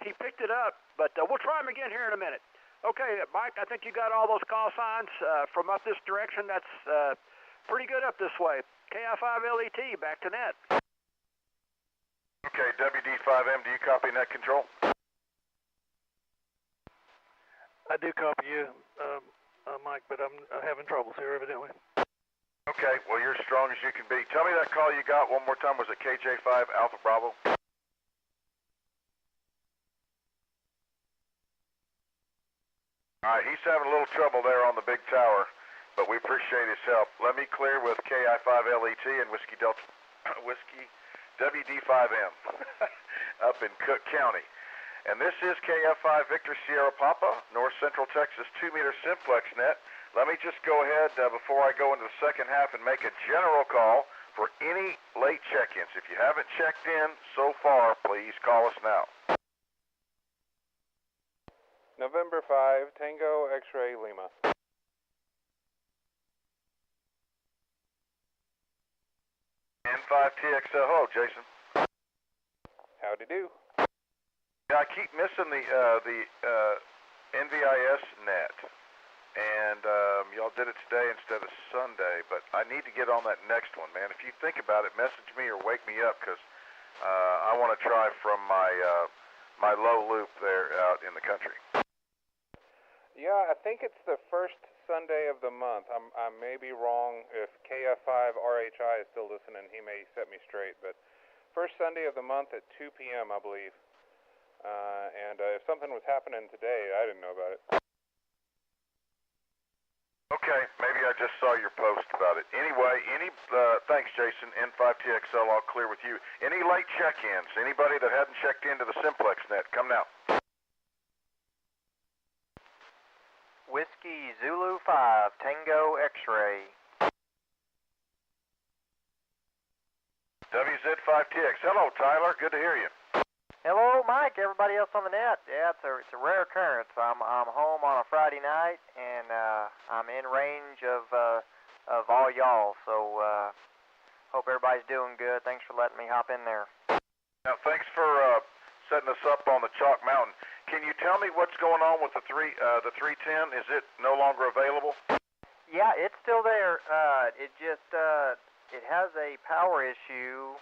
he picked it up. But we'll try him again here in a minute. Okay, Mike, I think you got all those call signs from up this direction. That's pretty good up this way. KI5LET, back to net. Okay, WD5M, do you copy net control? I do copy you, Mike, but I'm having troubles here evidently. Okay, well, you're as strong as you can be. Tell me that call you got one more time. Was it KJ5 Alpha Bravo? All right, he's having a little trouble there on the big tower, but we appreciate his help. Let me clear with KI5LET and Whiskey WD5M up in Cook County. And this is KF5 Victor Sierra Papa, North Central Texas 2-meter Simplex net. Let me just go ahead before I go into the second half and make a general call for any late check-ins. If you haven't checked in so far, please call us now. November 5, Tango X-Ray Lima. N5TXL, hello, Jason. Howdy do. Yeah, I keep missing the NVIS net, and y'all did it today instead of Sunday, but I need to get on that next one, man. If you think about it, message me or wake me up, because I want to try from my low loop there out in the country. Yeah, I think it's the first Sunday of the month. I may be wrong. If KF5RHI is still listening, he may set me straight, but first Sunday of the month at 2 p.m., I believe. And if something was happening today, I didn't know about it. Okay, maybe I just saw your post about it. Anyway, thanks, Jason. N5TXL, all clear with you. Any late check-ins? Anybody that hadn't checked into the Simplex net, come now. Whiskey Zulu 5, Tango X-Ray. WZ5TX. Hello, Tyler. Good to hear you. Hello, Mike. Everybody else on the net. Yeah, it's a rare occurrence. I'm home on a Friday night, and I'm in range of all y'all. So Hope everybody's doing good. Thanks for letting me hop in there. Now, thanks for setting us up on the Chalk Mountain. Can you tell me what's going on with the 310? Is it no longer available? Yeah, it's still there. It just it has a power issue,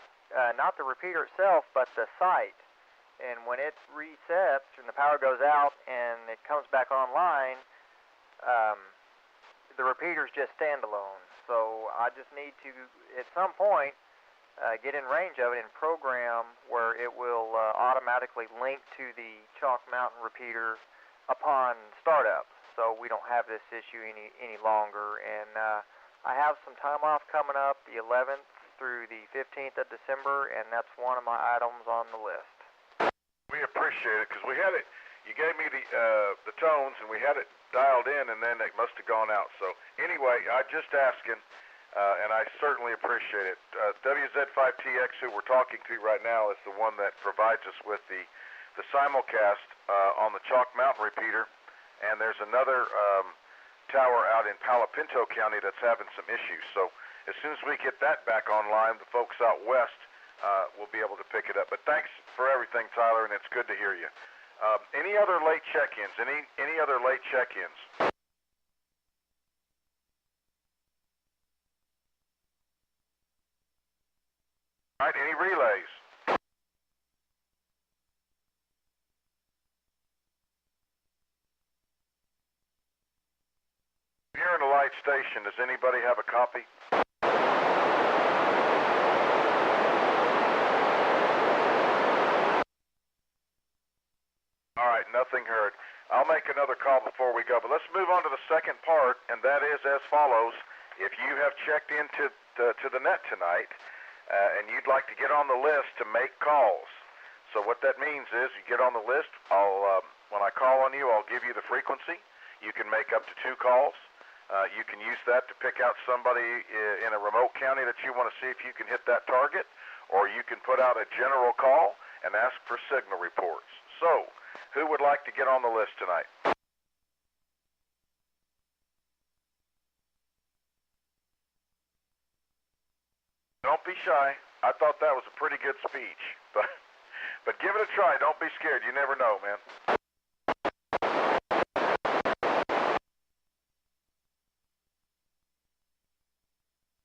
not the repeater itself, but the site. And when it resets and the power goes out and it comes back online, the repeater's just standalone. So I just need to, at some point, get in range of it and program where it will automatically link to the Chalk Mountain repeater upon startup, so we don't have this issue any longer. And I have some time off coming up, the 11th through the 15th of December, and that's one of my items on the list. We appreciate it, because we had it, you gave me the tones, and we had it dialed in, and then it must have gone out. So anyway, I'm just asking, and I certainly appreciate it. WZ5TX, who we're talking to right now, is the one that provides us with the simulcast on the Chalk Mountain repeater, and there's another tower out in Palo Pinto County that's having some issues. So as soon as we get that back online, the folks out west will be able to pick it up. But thanks for everything, Tyler, and it's good to hear you. Any other late check-ins? Any other late check-ins? All right, any relays? Here in the light station, does anybody have a copy? All right, nothing heard. I'll make another call before we go, but let's move on to the second part, and that is as follows. If you have checked into to the net tonight, and you'd like to get on the list to make calls, so what that means is you get on the list. When I call on you, I'll give you the frequency. You can make up to 2 calls. You can use that to pick out somebody in a remote county that you want to see if you can hit that target, or you can put out a general call and ask for signal reports. So, who would like to get on the list tonight? Don't be shy. I thought that was a pretty good speech, but give it a try. Don't be scared. You never know, man.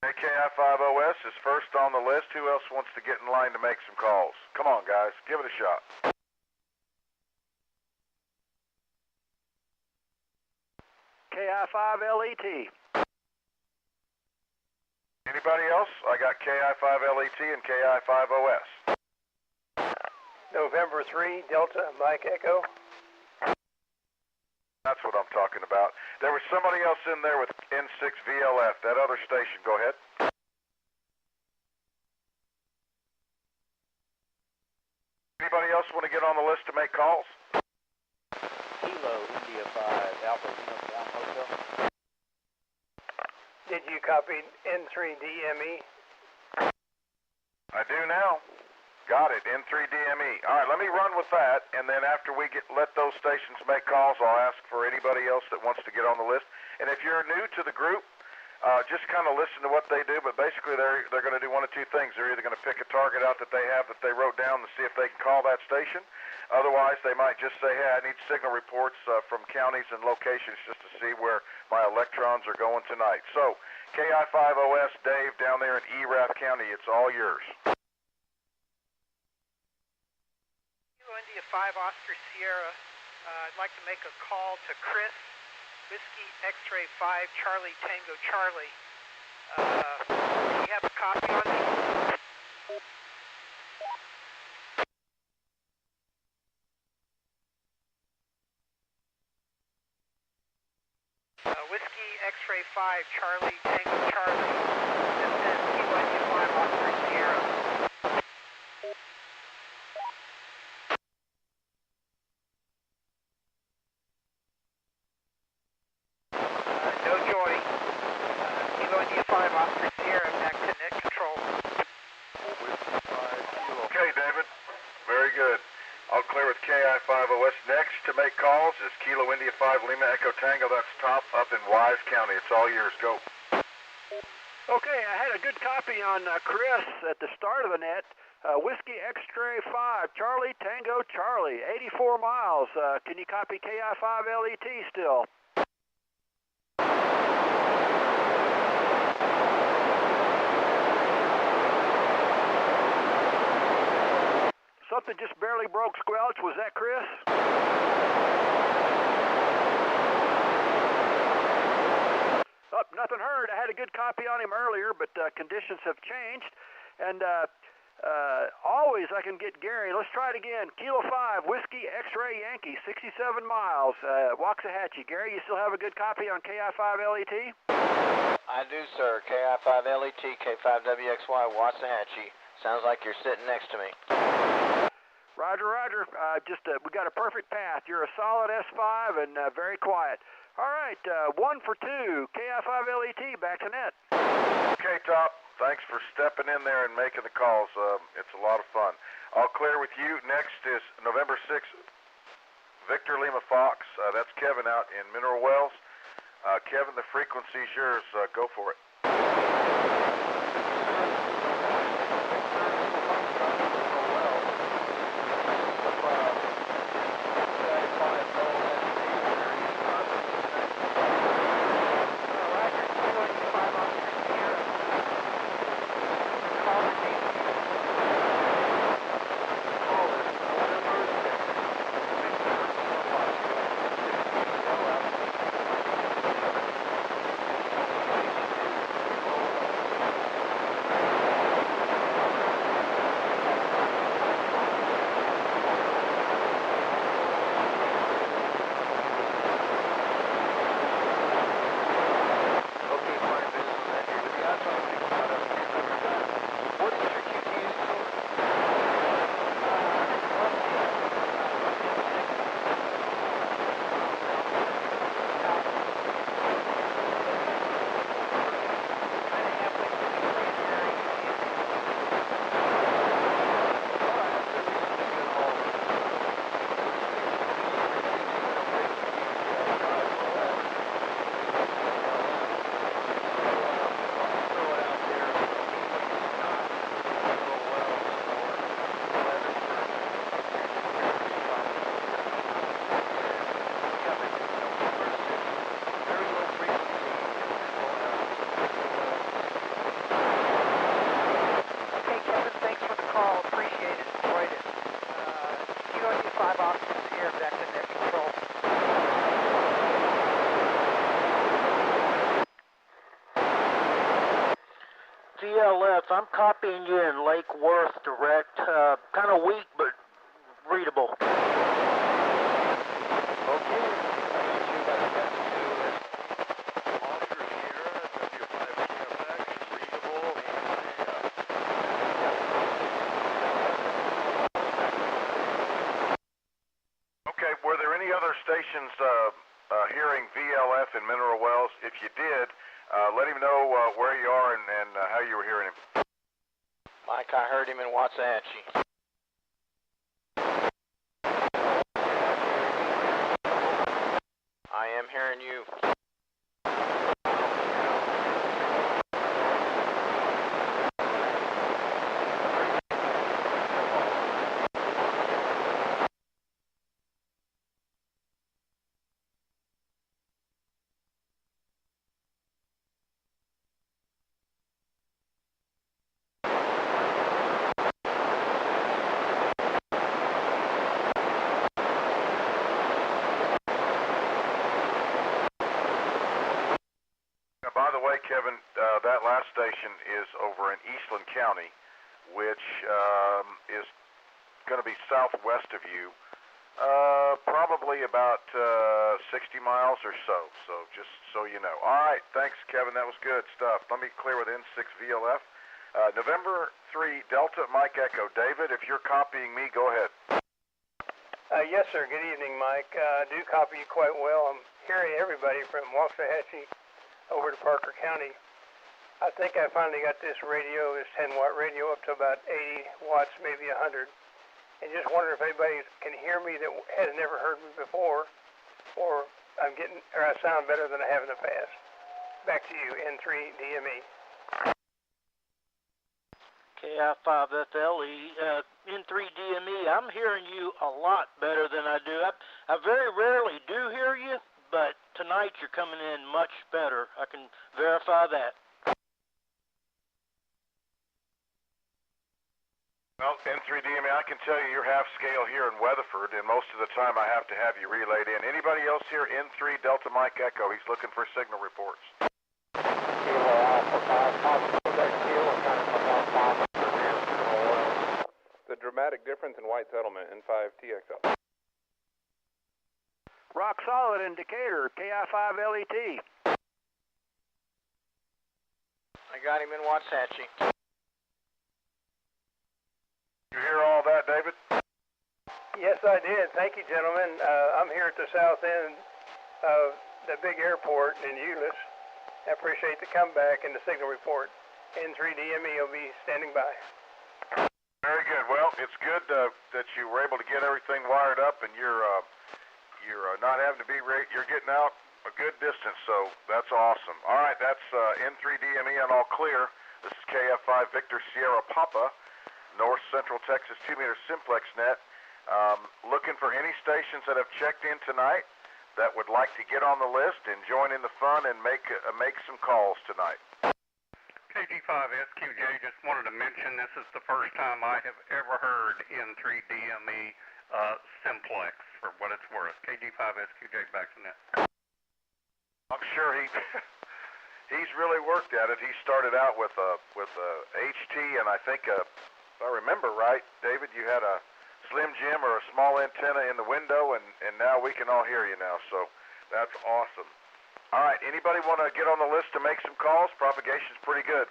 AKI5OS is first on the list. Who else wants to get in line to make some calls? Come on, guys. Give it a shot. KI5LET. Anybody else? I got KI5LET and KI5OS. November 3, Delta, Mike Echo. That's what I'm talking about. There was somebody else in there with N6VLF, that other station. Go ahead. Anybody else want to get on the list to make calls? Kilo India 5, Alpha Uniform Hotel. Did you copy N3DME? I do now. Got it, N3DME. All right, let me run with that, and then after we let those stations make calls, I'll ask for anybody else that wants to get on the list. And if you're new to the group, just kind of listen to what they do, but basically they're going to do one of 2 things. They're either going to pick a target out that they have that they wrote down to see if they can call that station. Otherwise, they might just say, hey, I need signal reports from counties and locations just to see where my electrons are going tonight. So, KI5OS, Dave, down there in Erath County, it's all yours. India 5 Oscar Sierra, I'd like to make a call to Chris, Whiskey X-Ray 5 Charlie Tango Charlie. Do you have a copy on me? Whiskey X-Ray 5 Charlie Tango Charlie. This is Kilo India 5 Oscar Sierra. KI5OS. Next to make calls is Kilo India 5 Lima Echo Tango. That's top up in Wise County. It's all yours. Go. Okay, I had a good copy on Chris at the start of the net. Whiskey X-Ray 5, Charlie Tango Charlie, 84 miles. Can you copy KI5 LET still? Something just barely broke squelch. Was that Chris? Oh, nothing heard. I had a good copy on him earlier, but conditions have changed. And always I can get Gary. Let's try it again. Kilo 5, Whiskey X-Ray Yankee, 67 miles, Waxahachie. Gary, you still have a good copy on KI5 LET? I do, sir. KI5 LET, K5WXY, Waxahachie. Sounds like you're sitting next to me. Roger, roger. We got a perfect path. You're a solid S5 and very quiet. All right, 1 for 2. KI5 LET, back to net. Okay, Top. Thanks for stepping in there and making the calls. It's a lot of fun. All clear with you. Next is November 6th, Victor Lima Fox. That's Kevin out in Mineral Wells. Kevin, the frequency's yours. Go for it. I'm copying you in Lake Worth direct, kind of weak, but readable. Okay. Oscar Sierra, W5KFX, readable, Okay, were there any other stations hearing VLF in Mineral Wells? If you did, let him know where you are and how you were hearing him. Mike, I heard him in Waxahachie. I am hearing you. By the way, Kevin, that last station is over in Eastland County, which is going to be southwest of you, probably about 60 miles or so, just so you know. All right, thanks, Kevin. That was good stuff. Let me clear with N6 VLF. November 3, Delta Mike Echo. David, if you're copying me, go ahead. Yes, sir. Good evening, Mike. I do copy you quite well. I'm hearing everybody from Waxahachie over to Parker County. I think I finally got this radio, this 10-watt radio, up to about 80 watts, maybe 100. And just wondering if anybody can hear me that has never heard me before, or I sound better than I have in the past. Back to you, N3 DME. KI5FLE, N3DME. I'm hearing you a lot better than I do. I very rarely do hear you, but tonight you're coming in much better. I can verify that. Well, N3DME, I can tell you you're half scale here in Weatherford, and most of the time I have to have you relayed in. Anybody else here? N3 Delta Mike Echo. He's looking for signal reports. The dramatic difference in white settlement, N5TXL. Rock solid indicator, KI5LET. I got him in Waxahachie. You hear all that, David? Yes, I did. Thank you, gentlemen. I'm here at the south end of the big airport in Euless. I appreciate the comeback and the signal report. N3DME will be standing by. Very good. Well, it's good that you were able to get everything wired up, and you're not having to be. You're getting out a good distance, so that's awesome. All right, that's N3DME on all clear. This is KF5 Victor Sierra Papa, North Central Texas 2-meter Simplex net. Looking for any stations that have checked in tonight that would like to get on the list and join in the fun and make some calls tonight. KG5SQJ, just wanted to mention this is the first time I have ever heard N3DME Simplex, for what it's worth. KG5SQJ, back to net. I'm sure he's really worked at it. He started out with a HT, and I think if I remember right, David, you had a Slim Jim or a small antenna in the window, and now we can all hear you now, so that's awesome. All right, anybody want to get on the list to make some calls? Propagation's pretty good.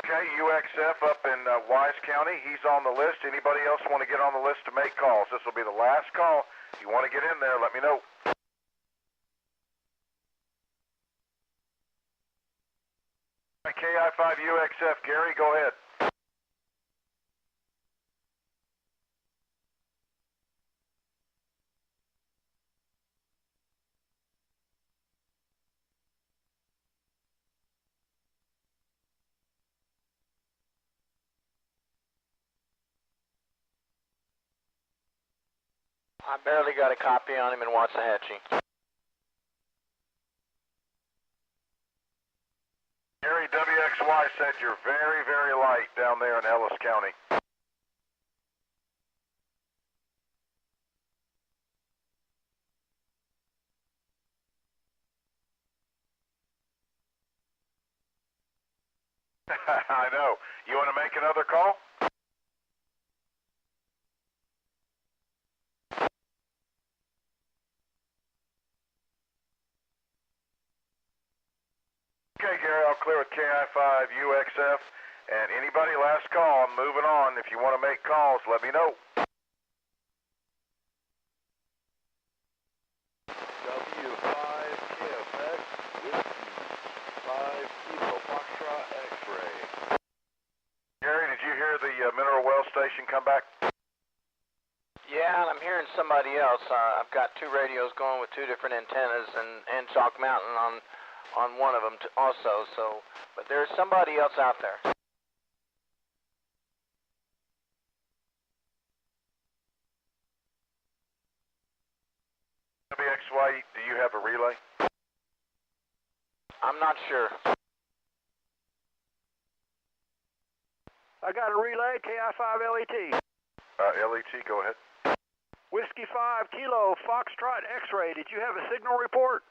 Okay, UXF up in Wise County, he's on the list. Anybody else want to get on the list to make calls? This will be the last call. If you want to get in there, let me know. KI5 UXF, Gary, go ahead. I barely got a copy on him in Waxahachie. Gary, WXY said you're very, very light down there in Ellis County. I know. You want to make another call? Okay, Gary, I'll clear with KI5 UXF. And anybody, last call, I'm moving on. If you want to make calls, let me know. W5KFX, Whiskey 5 Kilo Foxtrot X-ray. Gary, did you hear the mineral well station come back? Yeah, and I'm hearing somebody else. I've got two radios going with two different antennas and Chalk Mountain on one of them also. So, but there's somebody else out there. WXY, do you have a relay? I'm not sure. I got a relay, KI5LET. LET, go ahead. Whiskey 5 Kilo Foxtrot X-ray. Did you have a signal report?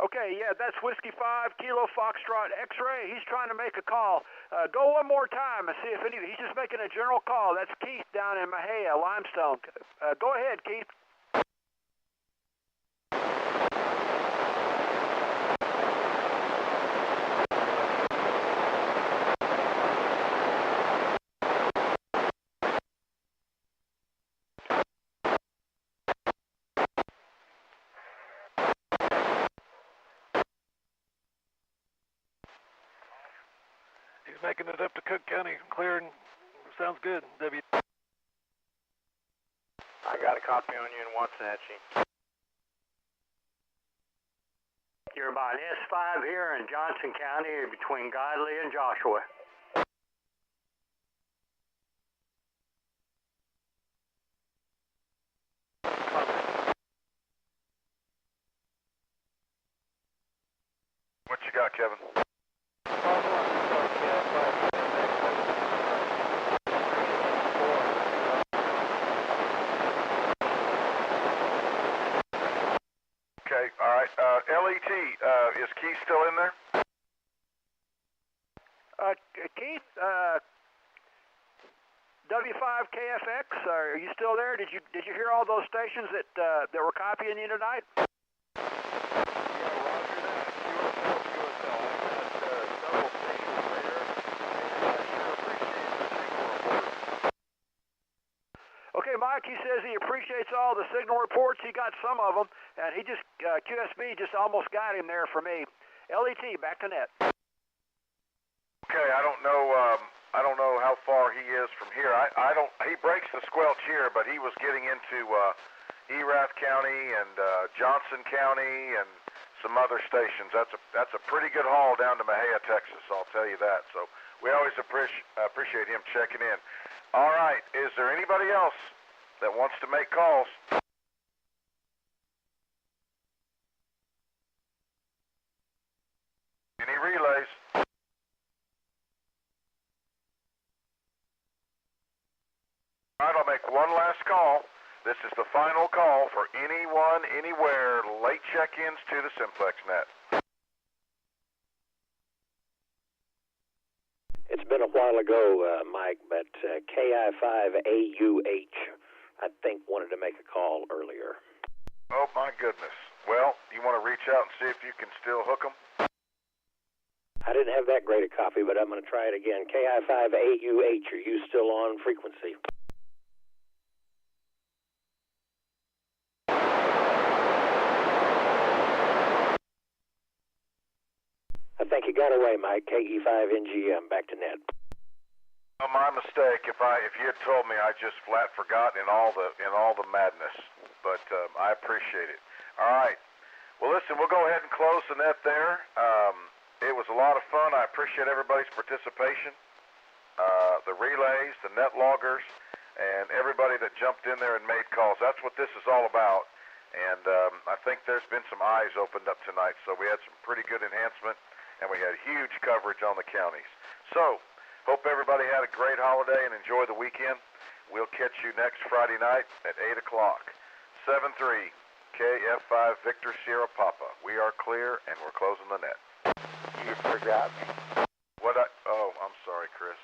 Okay, yeah, that's Whiskey 5 Kilo Foxtrot X-ray. He's trying to make a call. Go one more time and see if he's just making a general call. That's Keith down in Mahia, Limestone. Go ahead, Keith. making it up to Cook County, clearing. Sounds good. I got a copy on you in Waxahachie. You're about S5 here in Johnson County between Godley and Joshua. What you got, Kevin? Okay, all right. LET, is Keith still in there? Keith, W5KFX, are you still there? Did you hear all those stations that were copying you tonight? Okay, Mike, he says he appreciates all the signal reports. He got some of them, and he just, QSB just almost got him there for me. LET, back to net. Okay, I don't know how far he is from here. He breaks the squelch here, but he was getting into Erath County and Johnson County and some other stations. That's a pretty good haul down to Mahia, Texas, I'll tell you that. So we always appreciate him checking in. All right, is there anybody else that wants to make calls? Any relays? All right, I'll make one last call. This is the final call for anyone, anywhere, late check-ins to the Simplex net. It's been a while ago, Mike, but KI5AUH, I think, wanted to make a call earlier. Oh, my goodness. Well, you want to reach out and see if you can still hook them? I didn't have that great a copy, but I'm going to try it again. KI5AUH, are you still on frequency? I think you got away, Mike. KE5NGM, back to net. Oh, my mistake. If you had told me, I just flat forgot in all the madness. But I appreciate it. All right. Well, listen, we'll go ahead and close the net there. It was a lot of fun. I appreciate everybody's participation. The relays, the net loggers, and everybody that jumped in there and made calls. That's what this is all about. And I think there's been some eyes opened up tonight. So we had some pretty good enhancement, and we had huge coverage on the counties. So, hope everybody had a great holiday and enjoy the weekend. We'll catch you next Friday night at 8 o'clock. 7-3, KF5 Victor Sierra Papa. We are clear, and we're closing the net. You forgot me. Oh, I'm sorry, Chris.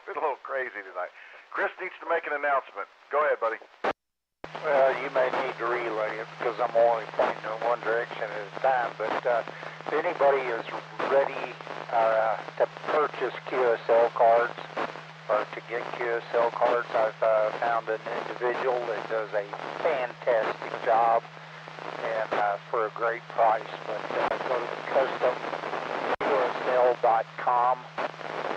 Been a little crazy tonight. Chris needs to make an announcement. Go ahead, buddy. Well, you may need to relay it because I'm only pointing in one direction at a time, but if anybody is ready to purchase QSL cards or to get QSL cards, I've found an individual that does a fantastic job and for a great price. But go to customqsl.com,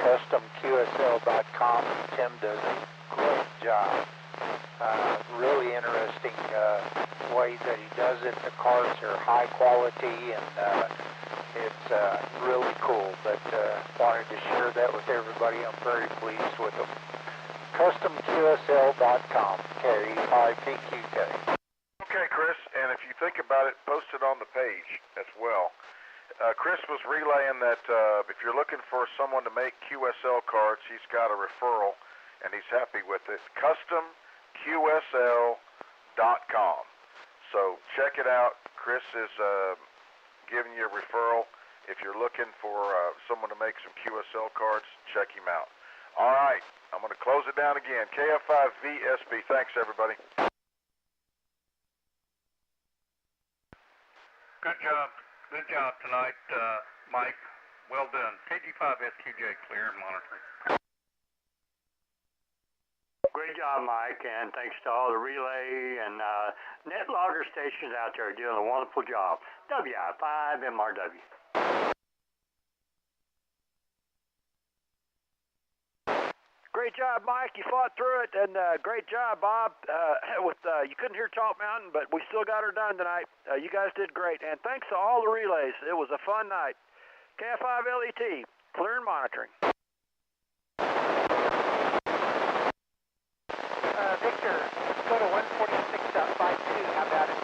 customqsl.com. Tim does a great job. Really interesting way that he does it. The cards are high quality and it's really cool. But wanted to share that with everybody. I'm very pleased with them. CustomQSL.com, K5PQK. Okay, Chris, and if you think about it, post it on the page as well. Chris was relaying that if you're looking for someone to make QSL cards, he's got a referral, and he's happy with it. CustomQSL.com. So check it out. Chris is giving you a referral. If you're looking for someone to make some QSL cards, check him out. All right, I'm going to close it down again. KF5VSB. Thanks, everybody. Good job tonight, Mike. Well done. KG5SQJ clear and monitoring. Great job, Mike, and thanks to all the relay and net logger stations out there doing a wonderful job. WI5MRW. Great job, Mike. You fought through it, and great job, Bob. You couldn't hear Chalk Mountain, but we still got her done tonight. You guys did great, and thanks to all the relays. It was a fun night. KF5LET, clear and monitoring. Victor, let's go to 146.52. How about it?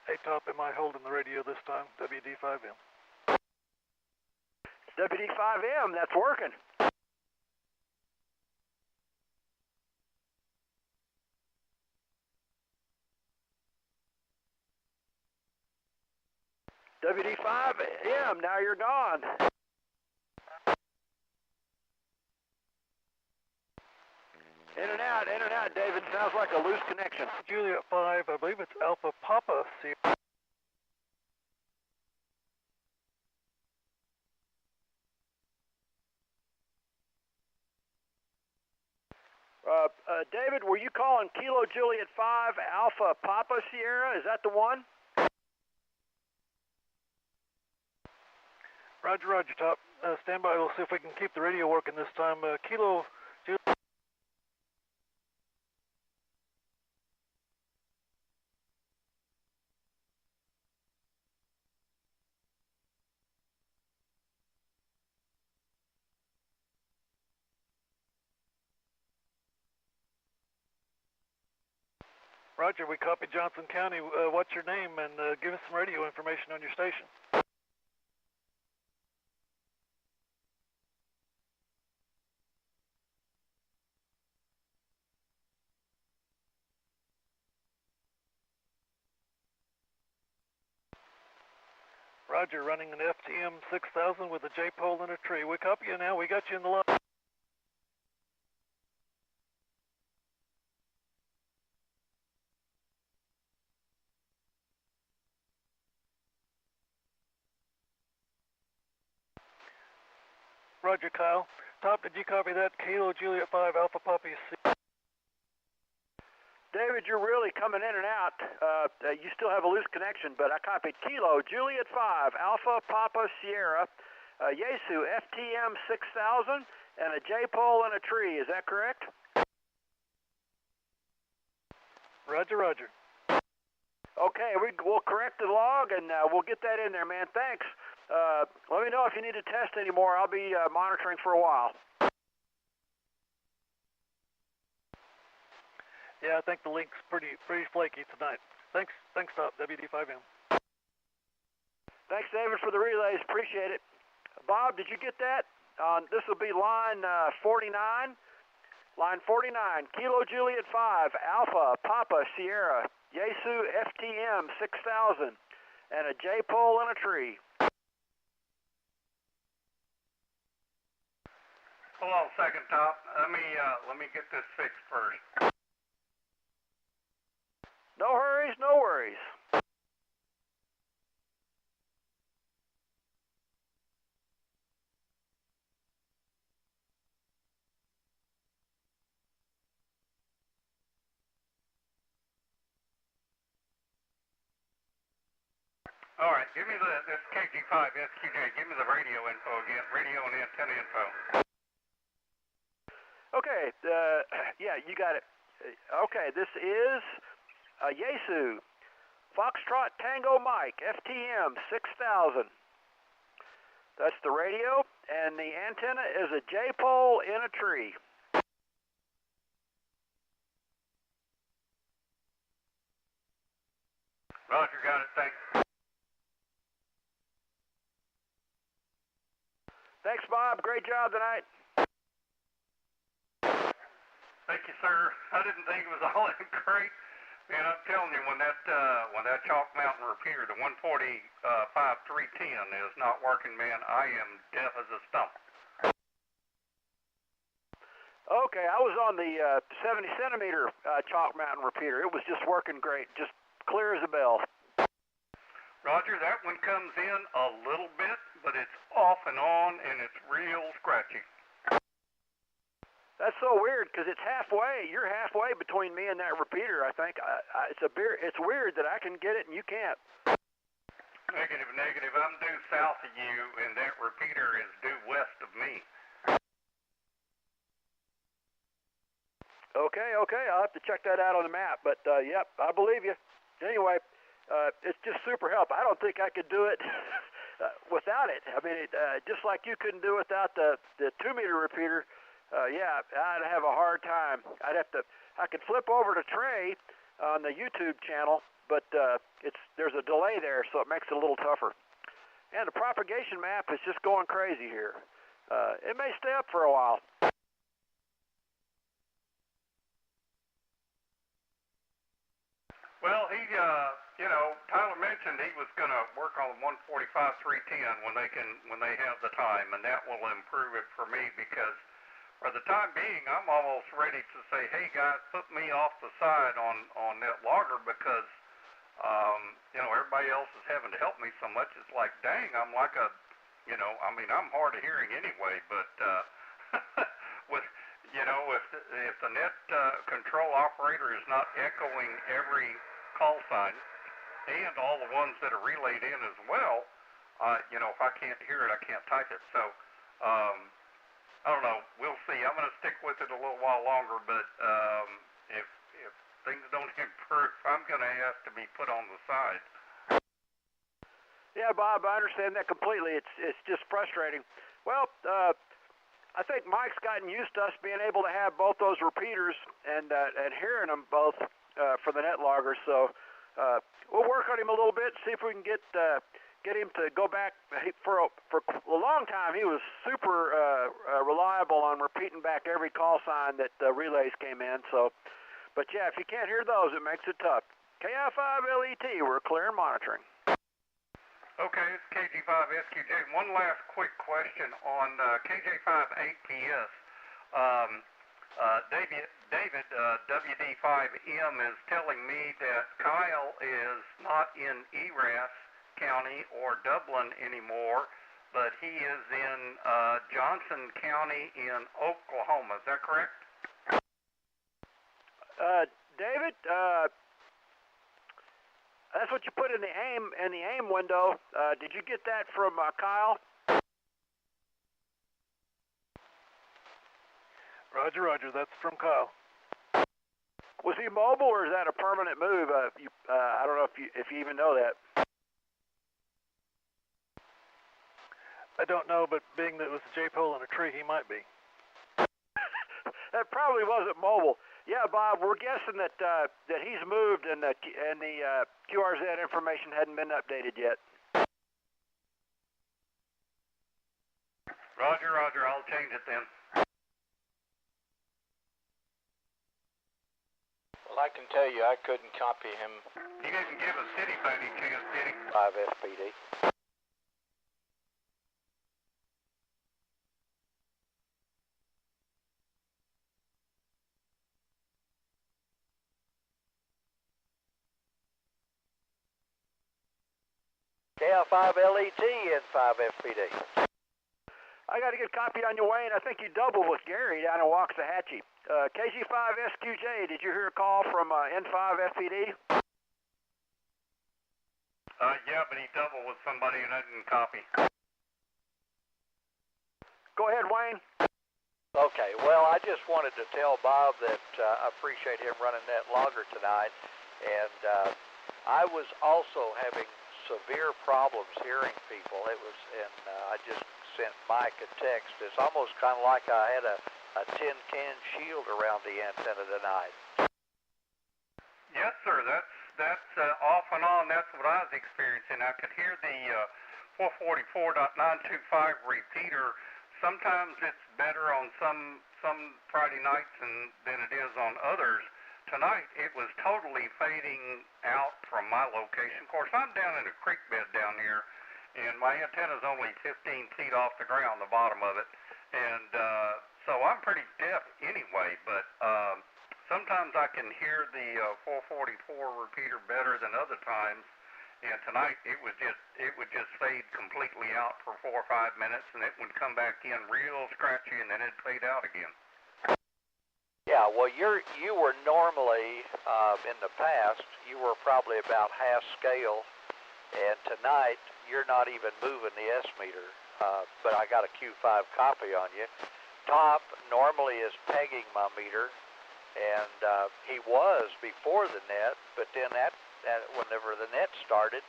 Hey, Top, am I holding the radio this time? WD5M. WD5M, that's working. WD5M, now you're gone. In and out, David. Sounds like a loose connection. Juliet 5, I believe it's Alpha Papa Sierra. David, were you calling Kilo Juliet 5 Alpha Papa Sierra? Is that the one? Roger, Roger, Top. Stand by. We'll see if we can keep the radio working this time. Kilo Juliet. Roger, we copy Johnson County. What's your name, and give us some radio information on your station. Roger, running an FTM-6000 with a J-pole and a tree. We copy you now. We got you in the line. Roger, Kyle. Top, did you copy that? Kilo Juliet 5 Alpha Papa C. David, you're really coming in and out. You still have a loose connection, but I copied Kilo Juliet 5 Alpha Papa Sierra, Yaesu FTM-6000, and a J-pole and a tree. Is that correct? Roger, Roger. Okay, we'll correct the log, and we'll get that in there, man. Thanks. Let me know if you need to test anymore. I'll be monitoring for a while. Yeah, I think the link's pretty flaky tonight. Thanks, Top. WD5M. Thanks, David, for the relays. Appreciate it. Bob, did you get that? This will be line 49. Line 49, Kilo Juliet 5 Alpha Papa Sierra, Yaesu FTM-6000, and a J-pole and a tree. Hold on a second, Top. Let me get this fixed first. No hurries, no worries. All right, give me this KG5 SQJ. Give me the radio info again. Radio and antenna info. Okay, yeah, you got it. Okay, this is Yaesu Foxtrot Tango Mike FTM-6000. That's the radio, and the antenna is a J-pole in a tree. Roger, got it. Thanks. Thanks, Bob. Great job tonight. Thank you, sir. I didn't think it was all that great. Man, I'm telling you, when that Chalk Mountain repeater, the 140-5310 is not working, man, I am deaf as a stump. Okay, I was on the 70-centimeter Chalk Mountain repeater. It was just working great, just clear as a bell. Roger, that one comes in a little bit, but it's off and on, and it's real scratchy. That's so weird, because it's halfway. You're halfway between me and that repeater, I think. It's weird that I can get it and you can't. Negative. I'm due south of you, and that repeater is due west of me. Okay, I'll have to check that out on the map, but yep, I believe you. Anyway, it's just super help. I don't think I could do it without it. I mean, just like you couldn't do without the 2-meter repeater, yeah, I'd have a hard time. I could flip over to Trey on the YouTube channel, but there's a delay there, so it makes it a little tougher. And the propagation map is just going crazy here. It may stay up for a while. Well, Tyler mentioned he was going to work on 145 310 when they have the time, and that will improve it for me because for the time being, I'm almost ready to say, hey guys, put me off the side on that logger because everybody else is having to help me so much. It's like, dang, I'm like I'm hard of hearing anyway, but if the net control operator is not echoing every call sign and all the ones that are relayed in as well, if I can't hear it, I can't type it. So, I don't know. We'll see. I'm going to stick with it a little while longer, but if things don't improve, I'm going to have to be put on the side. Yeah, Bob, I understand that completely. It's just frustrating. Well, I think Mike's gotten used to us being able to have both those repeaters and hearing them both for the net loggers. So we'll work on him a little bit, see if we can get him to go back. For a long time, he was super reliable on repeating back every call sign that relays came in. So, but yeah, if you can't hear those, it makes it tough. KI5LET, we're clear and monitoring. Okay, it's KG5SQJ. One last quick question on KJ5-8PS. David WD5M is telling me that Kyle is not in Erath County or Dublin anymore, but he is in Johnson County in Oklahoma. Is that correct? David, that's what you put in the AIM window. Did you get that from Kyle? Roger, that's from Kyle. Was he mobile or is that a permanent move? I don't know if you even know that. I don't know, but being that it was a J-pole in a tree, he might be. That probably wasn't mobile. Yeah, Bob, we're guessing that he's moved and the QRZ information hadn't been updated yet. Roger, I'll change it then. Well, I can tell you I couldn't copy him. He didn't give a city by any chance, did he? 5 FPD. KI5LET in 5 FPD. I got to get a copy on you, Wayne. I think you doubled with Gary down in Waxahachie. KG5SQJ, did you hear a call from N5 FPD? Yeah, but he doubled with somebody and I didn't copy. Go ahead, Wayne. Okay, well, I just wanted to tell Bob that I appreciate him running that logger tonight, and I was also having severe problems hearing people. I just sent Mike a text. It's almost kind of like I had a tin can shield around the antenna tonight. Yes, sir. That's off and on. That's what I was experiencing. I could hear the 444.925 repeater. Sometimes it's better on some Friday nights than it is on others. Tonight, it was totally fading out from my location. Of course, I'm down in a creek bed down here, and my antenna's only 15 feet off the ground, the bottom of it. And so I'm pretty deaf anyway, but sometimes I can hear the 444 repeater better than other times. And tonight, it would just fade completely out for 4 or 5 minutes, and it would come back in real scratchy, and then it'd fade out again. Yeah, well, you were normally, in the past, you were probably about half scale, And tonight, you're not even moving the S meter, but I got a Q5 copy on you. Top normally is pegging my meter, and he was before the net, but then whenever the net started,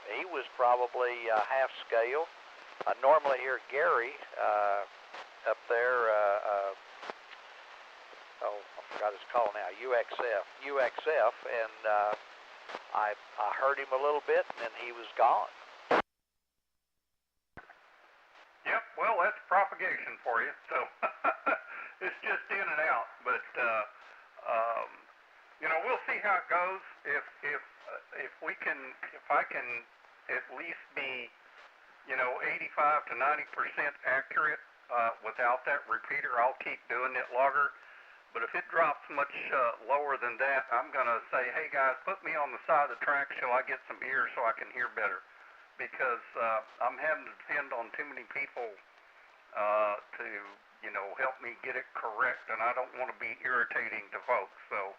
he was probably half scale. I normally hear Gary up there, I forgot his call now, UXF, and I heard him a little bit, and then he was gone. Yep, well, that's propagation for you, so it's just in and out, but you know, we'll see how it goes. If I can at least be, you know, 85 to 90% accurate without that repeater, I'll keep doing it logger. But if it drops much lower than that, I'm going to say, hey guys, put me on the side of the track till I get some ears so I can hear better. Because I'm having to depend on too many people to, you know, help me get it correct, and I don't want to be irritating to folks. So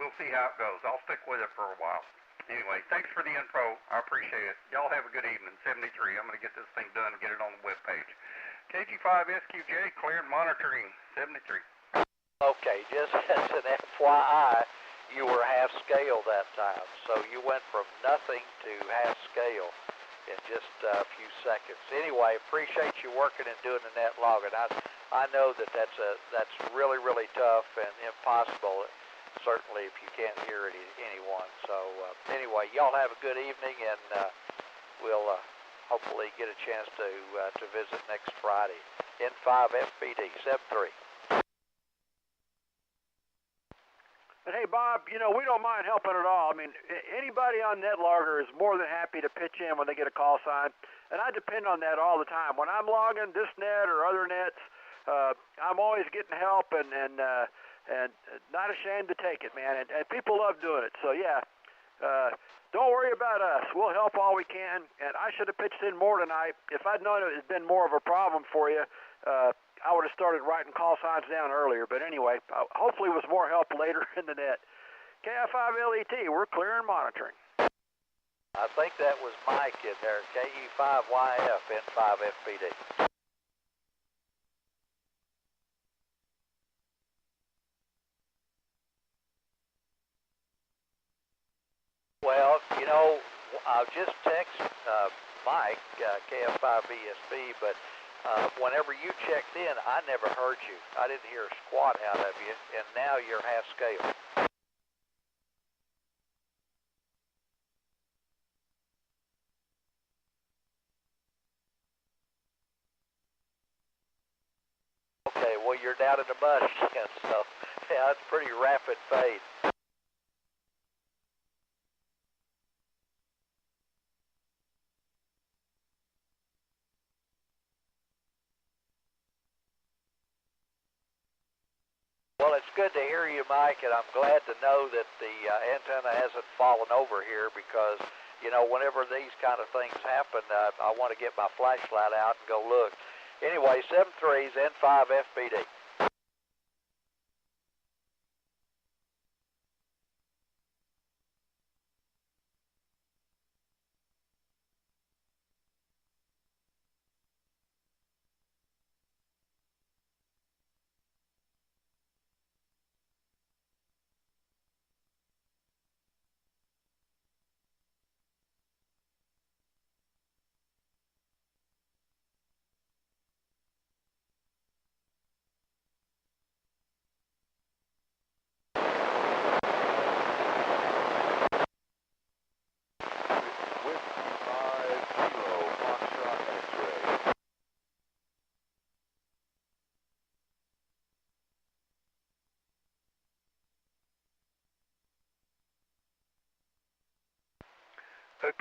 we'll see how it goes. I'll stick with it for a while. Anyway, thanks for the info. I appreciate it. Y'all have a good evening. 73. I'm going to get this thing done and get it on the webpage. KG5SQJ, cleared monitoring. 73. Okay, just as an FYI, you were half scale that time, so you went from nothing to half scale in just a few seconds. Anyway, appreciate you working and doing the net logging. I know that's really, really tough and impossible, certainly if you can't hear anyone. So anyway, y'all have a good evening, and we'll hopefully get a chance to visit next Friday. N5 FPD 73. And hey, Bob, you know, we don't mind helping at all. I mean, anybody on NetLogger is more than happy to pitch in when they get a call sign, and I depend on that all the time. When I'm logging this net or other nets, I'm always getting help and not ashamed to take it, man. And people love doing it. So, yeah, don't worry about us. We'll help all we can. And I should have pitched in more tonight. If I'd known it had been more of a problem for you, I would have started writing call signs down earlier. But anyway, hopefully it was more help later in the net. KI5LET, we're clear and monitoring. I think that was Mike in there, KE5YF, N5FPD. Well, you know, I'll just text Mike, KF5ESB, but whenever you checked in, I never heard you. I didn't hear a squat out of you, and now you're half scale. Okay, well, you're down in the mud again, so yeah, it's pretty rapid fade. Well, it's good to hear you, Mike, and I'm glad to know that the antenna hasn't fallen over here because, you know, whenever these kind of things happen, I want to get my flashlight out and go look. Anyway, 73's N5 FPD.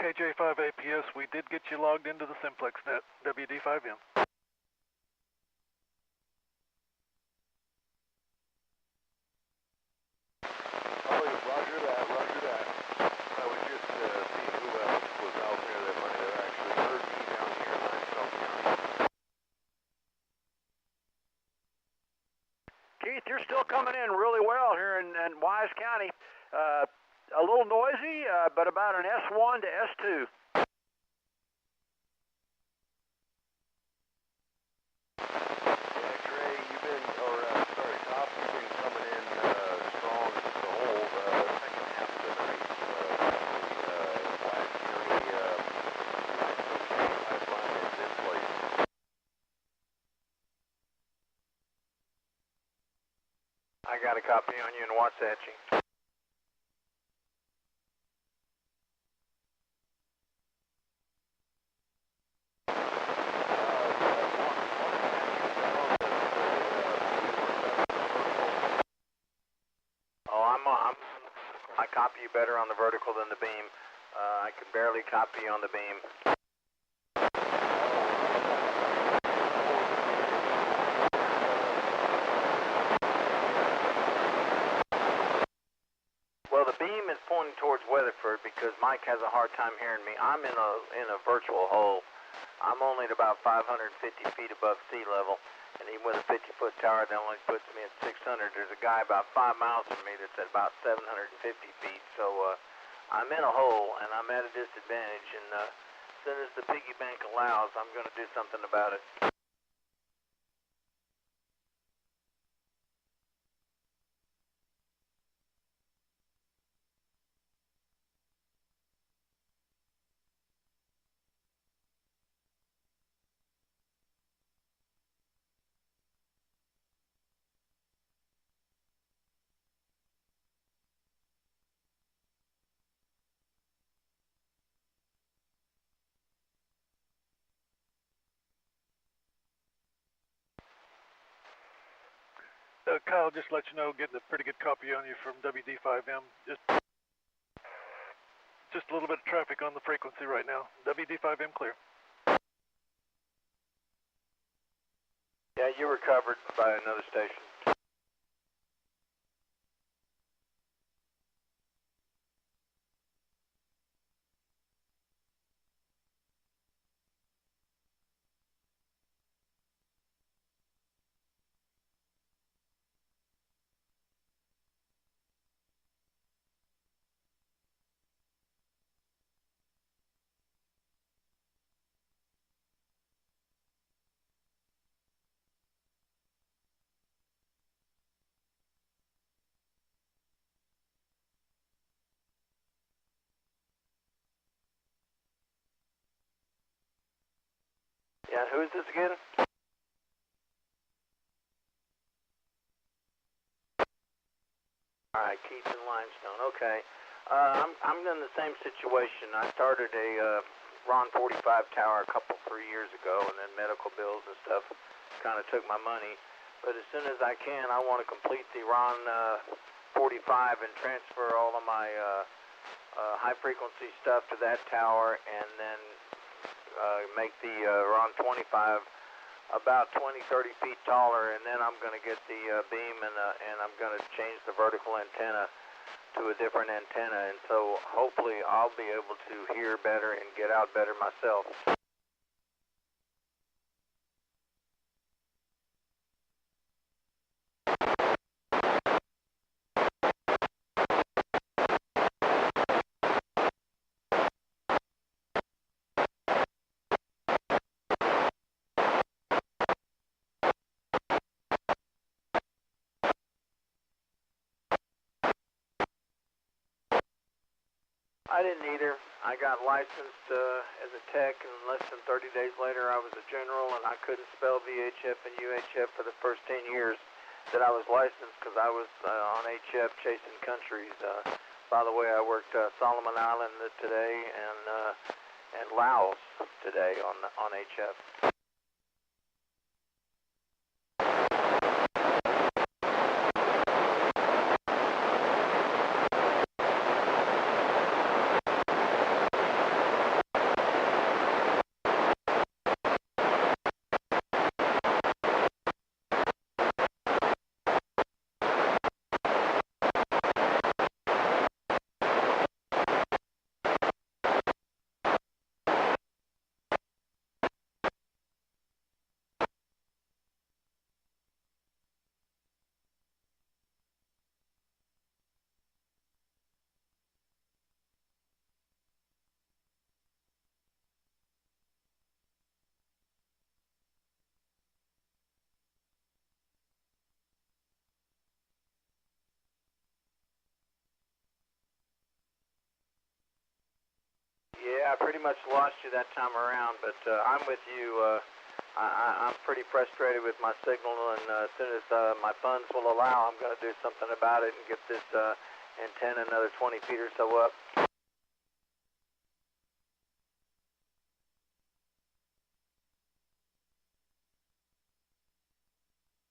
KJ5APS, we did get you logged into the Simplex net, WD5M. Oh, roger that, roger that. I was just seeing who else was out there that might have actually heard me down here in Limestone County. Keith, you're still coming in really well here in Wise County. A little noisy, but about an S1 to S2. X-ray, you've been, Top, you've been coming in strong to the whole second half of the night. Wise County, pipeline is in place. I got a copy on you in Wasatchie. I copy you better on the vertical than the beam. I can barely copy you on the beam. Well, the beam is pointing towards Weatherford because Mike has a hard time hearing me. I'm in a virtual hole. I'm only at about 550 feet above sea level. And even with a 50-foot tower, that only puts me at 600. There's a guy about 5 miles from me that's at about 750 feet. So I'm in a hole, and I'm at a disadvantage. And as soon as the piggy bank allows, I'm going to do something about it. Kyle, just let you know, getting a pretty good copy on you from WD5M. Just a little bit of traffic on the frequency right now. WD5M clear. Yeah, you were covered by another station. Yeah, who is this again? All right, Keith and Limestone. Okay. I'm in the same situation. I started a Ron 45 tower a 3 years ago, and then medical bills and stuff kind of took my money. But as soon as I can, I want to complete the Ron 45 and transfer all of my high-frequency stuff to that tower, and then make the Ron 25 about 20-30 feet taller, and then I'm going to get the beam and I'm going to change the vertical antenna to a different antenna, and so hopefully I'll be able to hear better and get out better myself. I didn't either. I got licensed as a tech, and less than 30 days later I was a general, and I couldn't spell VHF and UHF for the first 10 years that I was licensed because I was on HF chasing countries. By the way, I worked Solomon Island today and Laos today on HF. Yeah, I pretty much lost you that time around, but I'm with you. I'm pretty frustrated with my signal, and as soon as my funds will allow, I'm going to do something about it and get this antenna another 20 feet or so up.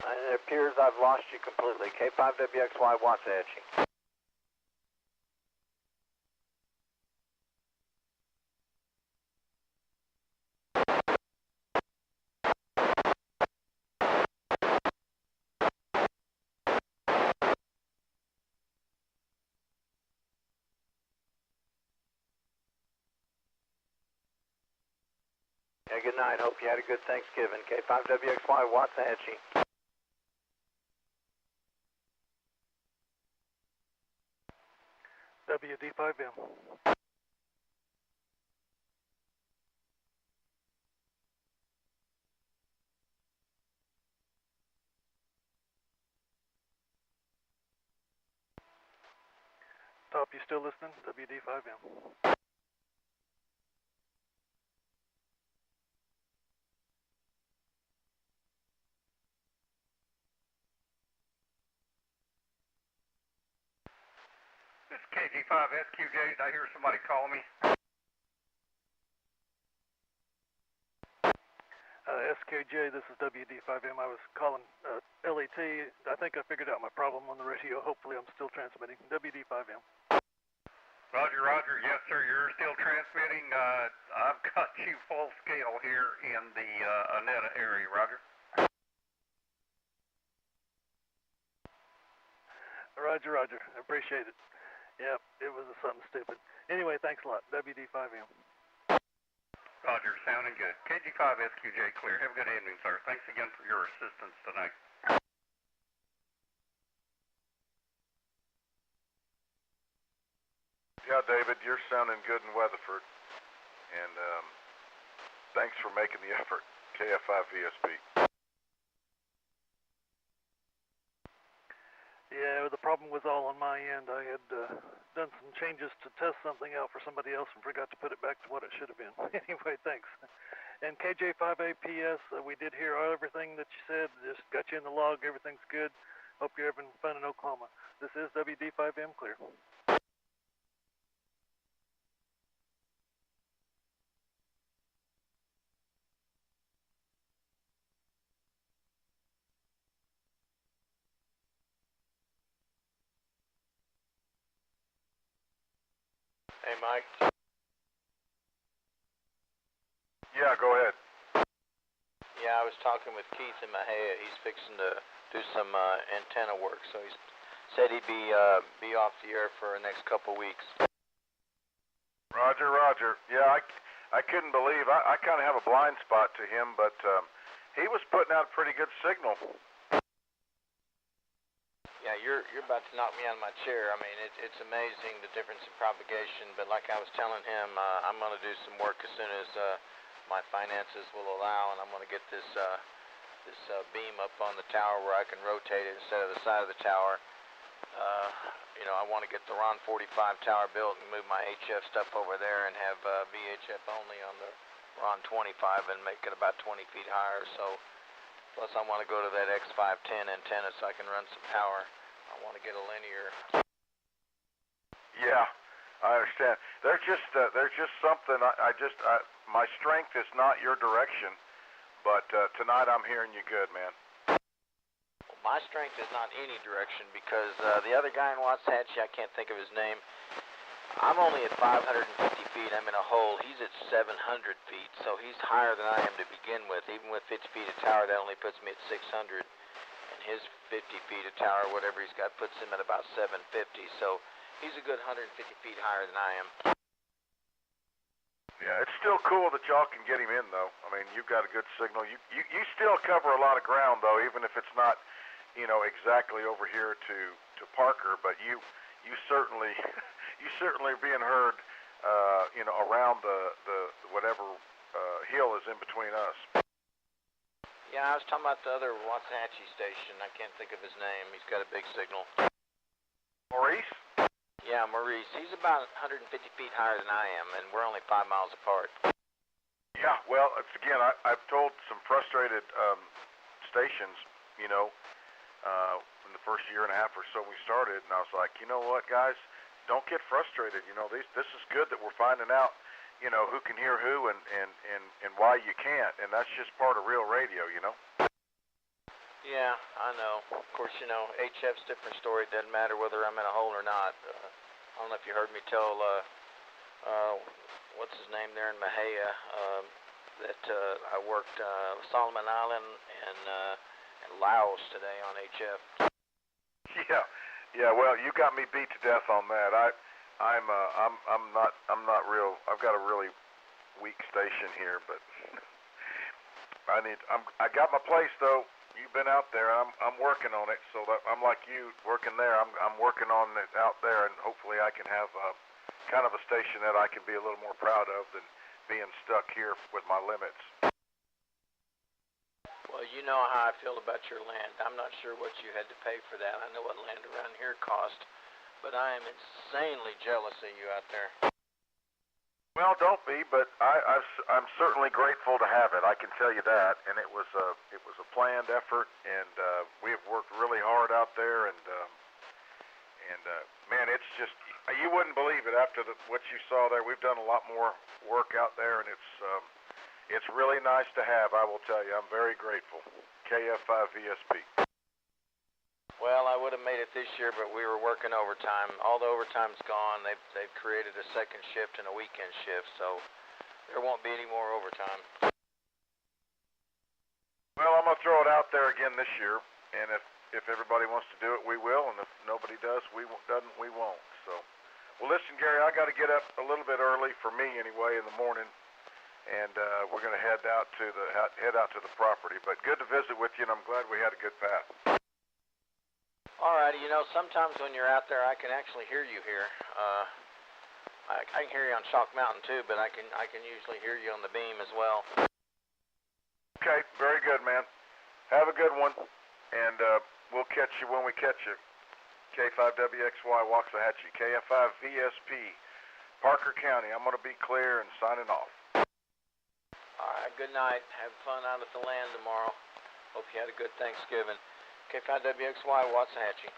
And it appears I've lost you completely. K5WXY Waxahachie. Yeah, good night. Hope you had a good Thanksgiving. K5WXY Waxahachie. WD5M. Top, you still listening? WD5M. This is KG5SQJ. Did I hear somebody call me? SQJ, this is WD5M. I was calling LET. I think I figured out my problem on the radio. Hopefully I'm still transmitting. WD5M. Roger, roger. Yes, sir, you're still transmitting. I've got you full scale here in the Aneta area, roger. Roger, roger. I appreciate it. Yep, it was something stupid. Anyway, thanks a lot. WD5M. Roger, sounding good. KG5SQJ clear. Have a good evening, sir. Thanks again for your assistance tonight. Yeah, David, you're sounding good in Weatherford, and thanks for making the effort. KF5VSB. Yeah, the problem was all on my end. I had done some changes to test something out for somebody else and forgot to put it back to what it should have been. Anyway, thanks. And KJ5APS, we did hear everything that you said. Just got you in the log. Everything's good. Hope you're having fun in Oklahoma. This is WD5M clear. Hey, Mike. Yeah, go ahead. Yeah, I was talking with Keith in Mahia. He's fixing to do some antenna work, so he said he'd be off the air for the next couple weeks. Roger, roger. Yeah, I couldn't believe. I kind of have a blind spot to him, but he was putting out a pretty good signal. Yeah, you're about to knock me out of my chair. I mean, it's amazing the difference in propagation, but like I was telling him, I'm going to do some work as soon as my finances will allow, and I'm going to get this beam up on the tower where I can rotate it instead of the side of the tower. You know, I want to get the RON 45 tower built and move my HF stuff over there and have VHF only on the RON 25 and make it about 20 feet higher. So, plus I want to go to that X510 antenna so I can run some power. I want to get a linear. Yeah, I understand. There's just something. My strength is not your direction, but tonight I'm hearing you good, man. Well, my strength is not any direction because the other guy in Waxahachie, I can't think of his name. I'm only at 550 feet. I'm in a hole. He's at 700 feet, so he's higher than I am to begin with. Even with 50 feet of tower, that only puts me at 600. And his 50 feet of tower, whatever he's got, puts him at about 750. So he's a good 150 feet higher than I am. Yeah, it's still cool that y'all can get him in, though. I mean, you've got a good signal. You still cover a lot of ground, though, even if it's not, you know, exactly over here to Parker. But you certainly are being heard, you know, around the whatever hill is in between us. Yeah, I was talking about the other Waxahachie station. I can't think of his name. He's got a big signal. Maurice? Yeah, Maurice. He's about 150 feet higher than I am, and we're only 5 miles apart. Yeah, well, it's, again, I've told some frustrated stations, you know, in the first year and a half or so we started, and I was like, you know what, guys, don't get frustrated. You know, this is good that we're finding out, you know, who can hear who and why you can't, and that's just part of real radio, you know. Yeah, I know. Of course, you know, HF's different story. It doesn't matter whether I'm in a hole or not. I don't know if you heard me tell, what's his name there in Mahia, that I worked Solomon Island and Laos today on HF. Yeah. Well, you got me beat to death on that. I'm not real. I've got a really weak station here, but I got my place though. You've been out there. I'm working on it. So that I'm like you working there. I'm working on it out there, and hopefully I can have kind of a station that I can be a little more proud of than being stuck here with my limits. Well, you know how I feel about your land. I'm not sure what you had to pay for that. I know what land around here cost, but I am insanely jealous of you out there. Well, don't be, but I'm certainly grateful to have it. I can tell you that, and it was a planned effort, and we have worked really hard out there, and man, it's just, you wouldn't believe it after what you saw there. We've done a lot more work out there, and it's really nice to have. I will tell you, I'm very grateful. KF5 VSP. Well, I would have made it this year, but we were working overtime. All the overtime's gone. They've created a second shift and a weekend shift, so there won't be any more overtime. Well, I'm gonna throw it out there again this year, and if everybody wants to do it, we will, and if nobody does, we won't. So, well, listen, Gary, I got to get up a little bit early for me anyway in the morning, and we're gonna head out to the property. But good to visit with you, and I'm glad we had a good path. All right, you know, sometimes when you're out there, I can actually hear you here. I can hear you on Chalk Mountain too, but I can usually hear you on the beam as well. Okay, very good, man. Have a good one, and we'll catch you when we catch you. K5WXY Waxahachie, KF5 VSP, Parker County. I'm going to be clear and signing off. All right, good night. Have fun out at the land tomorrow. Hope you had a good Thanksgiving. K5WXY Waxahachie.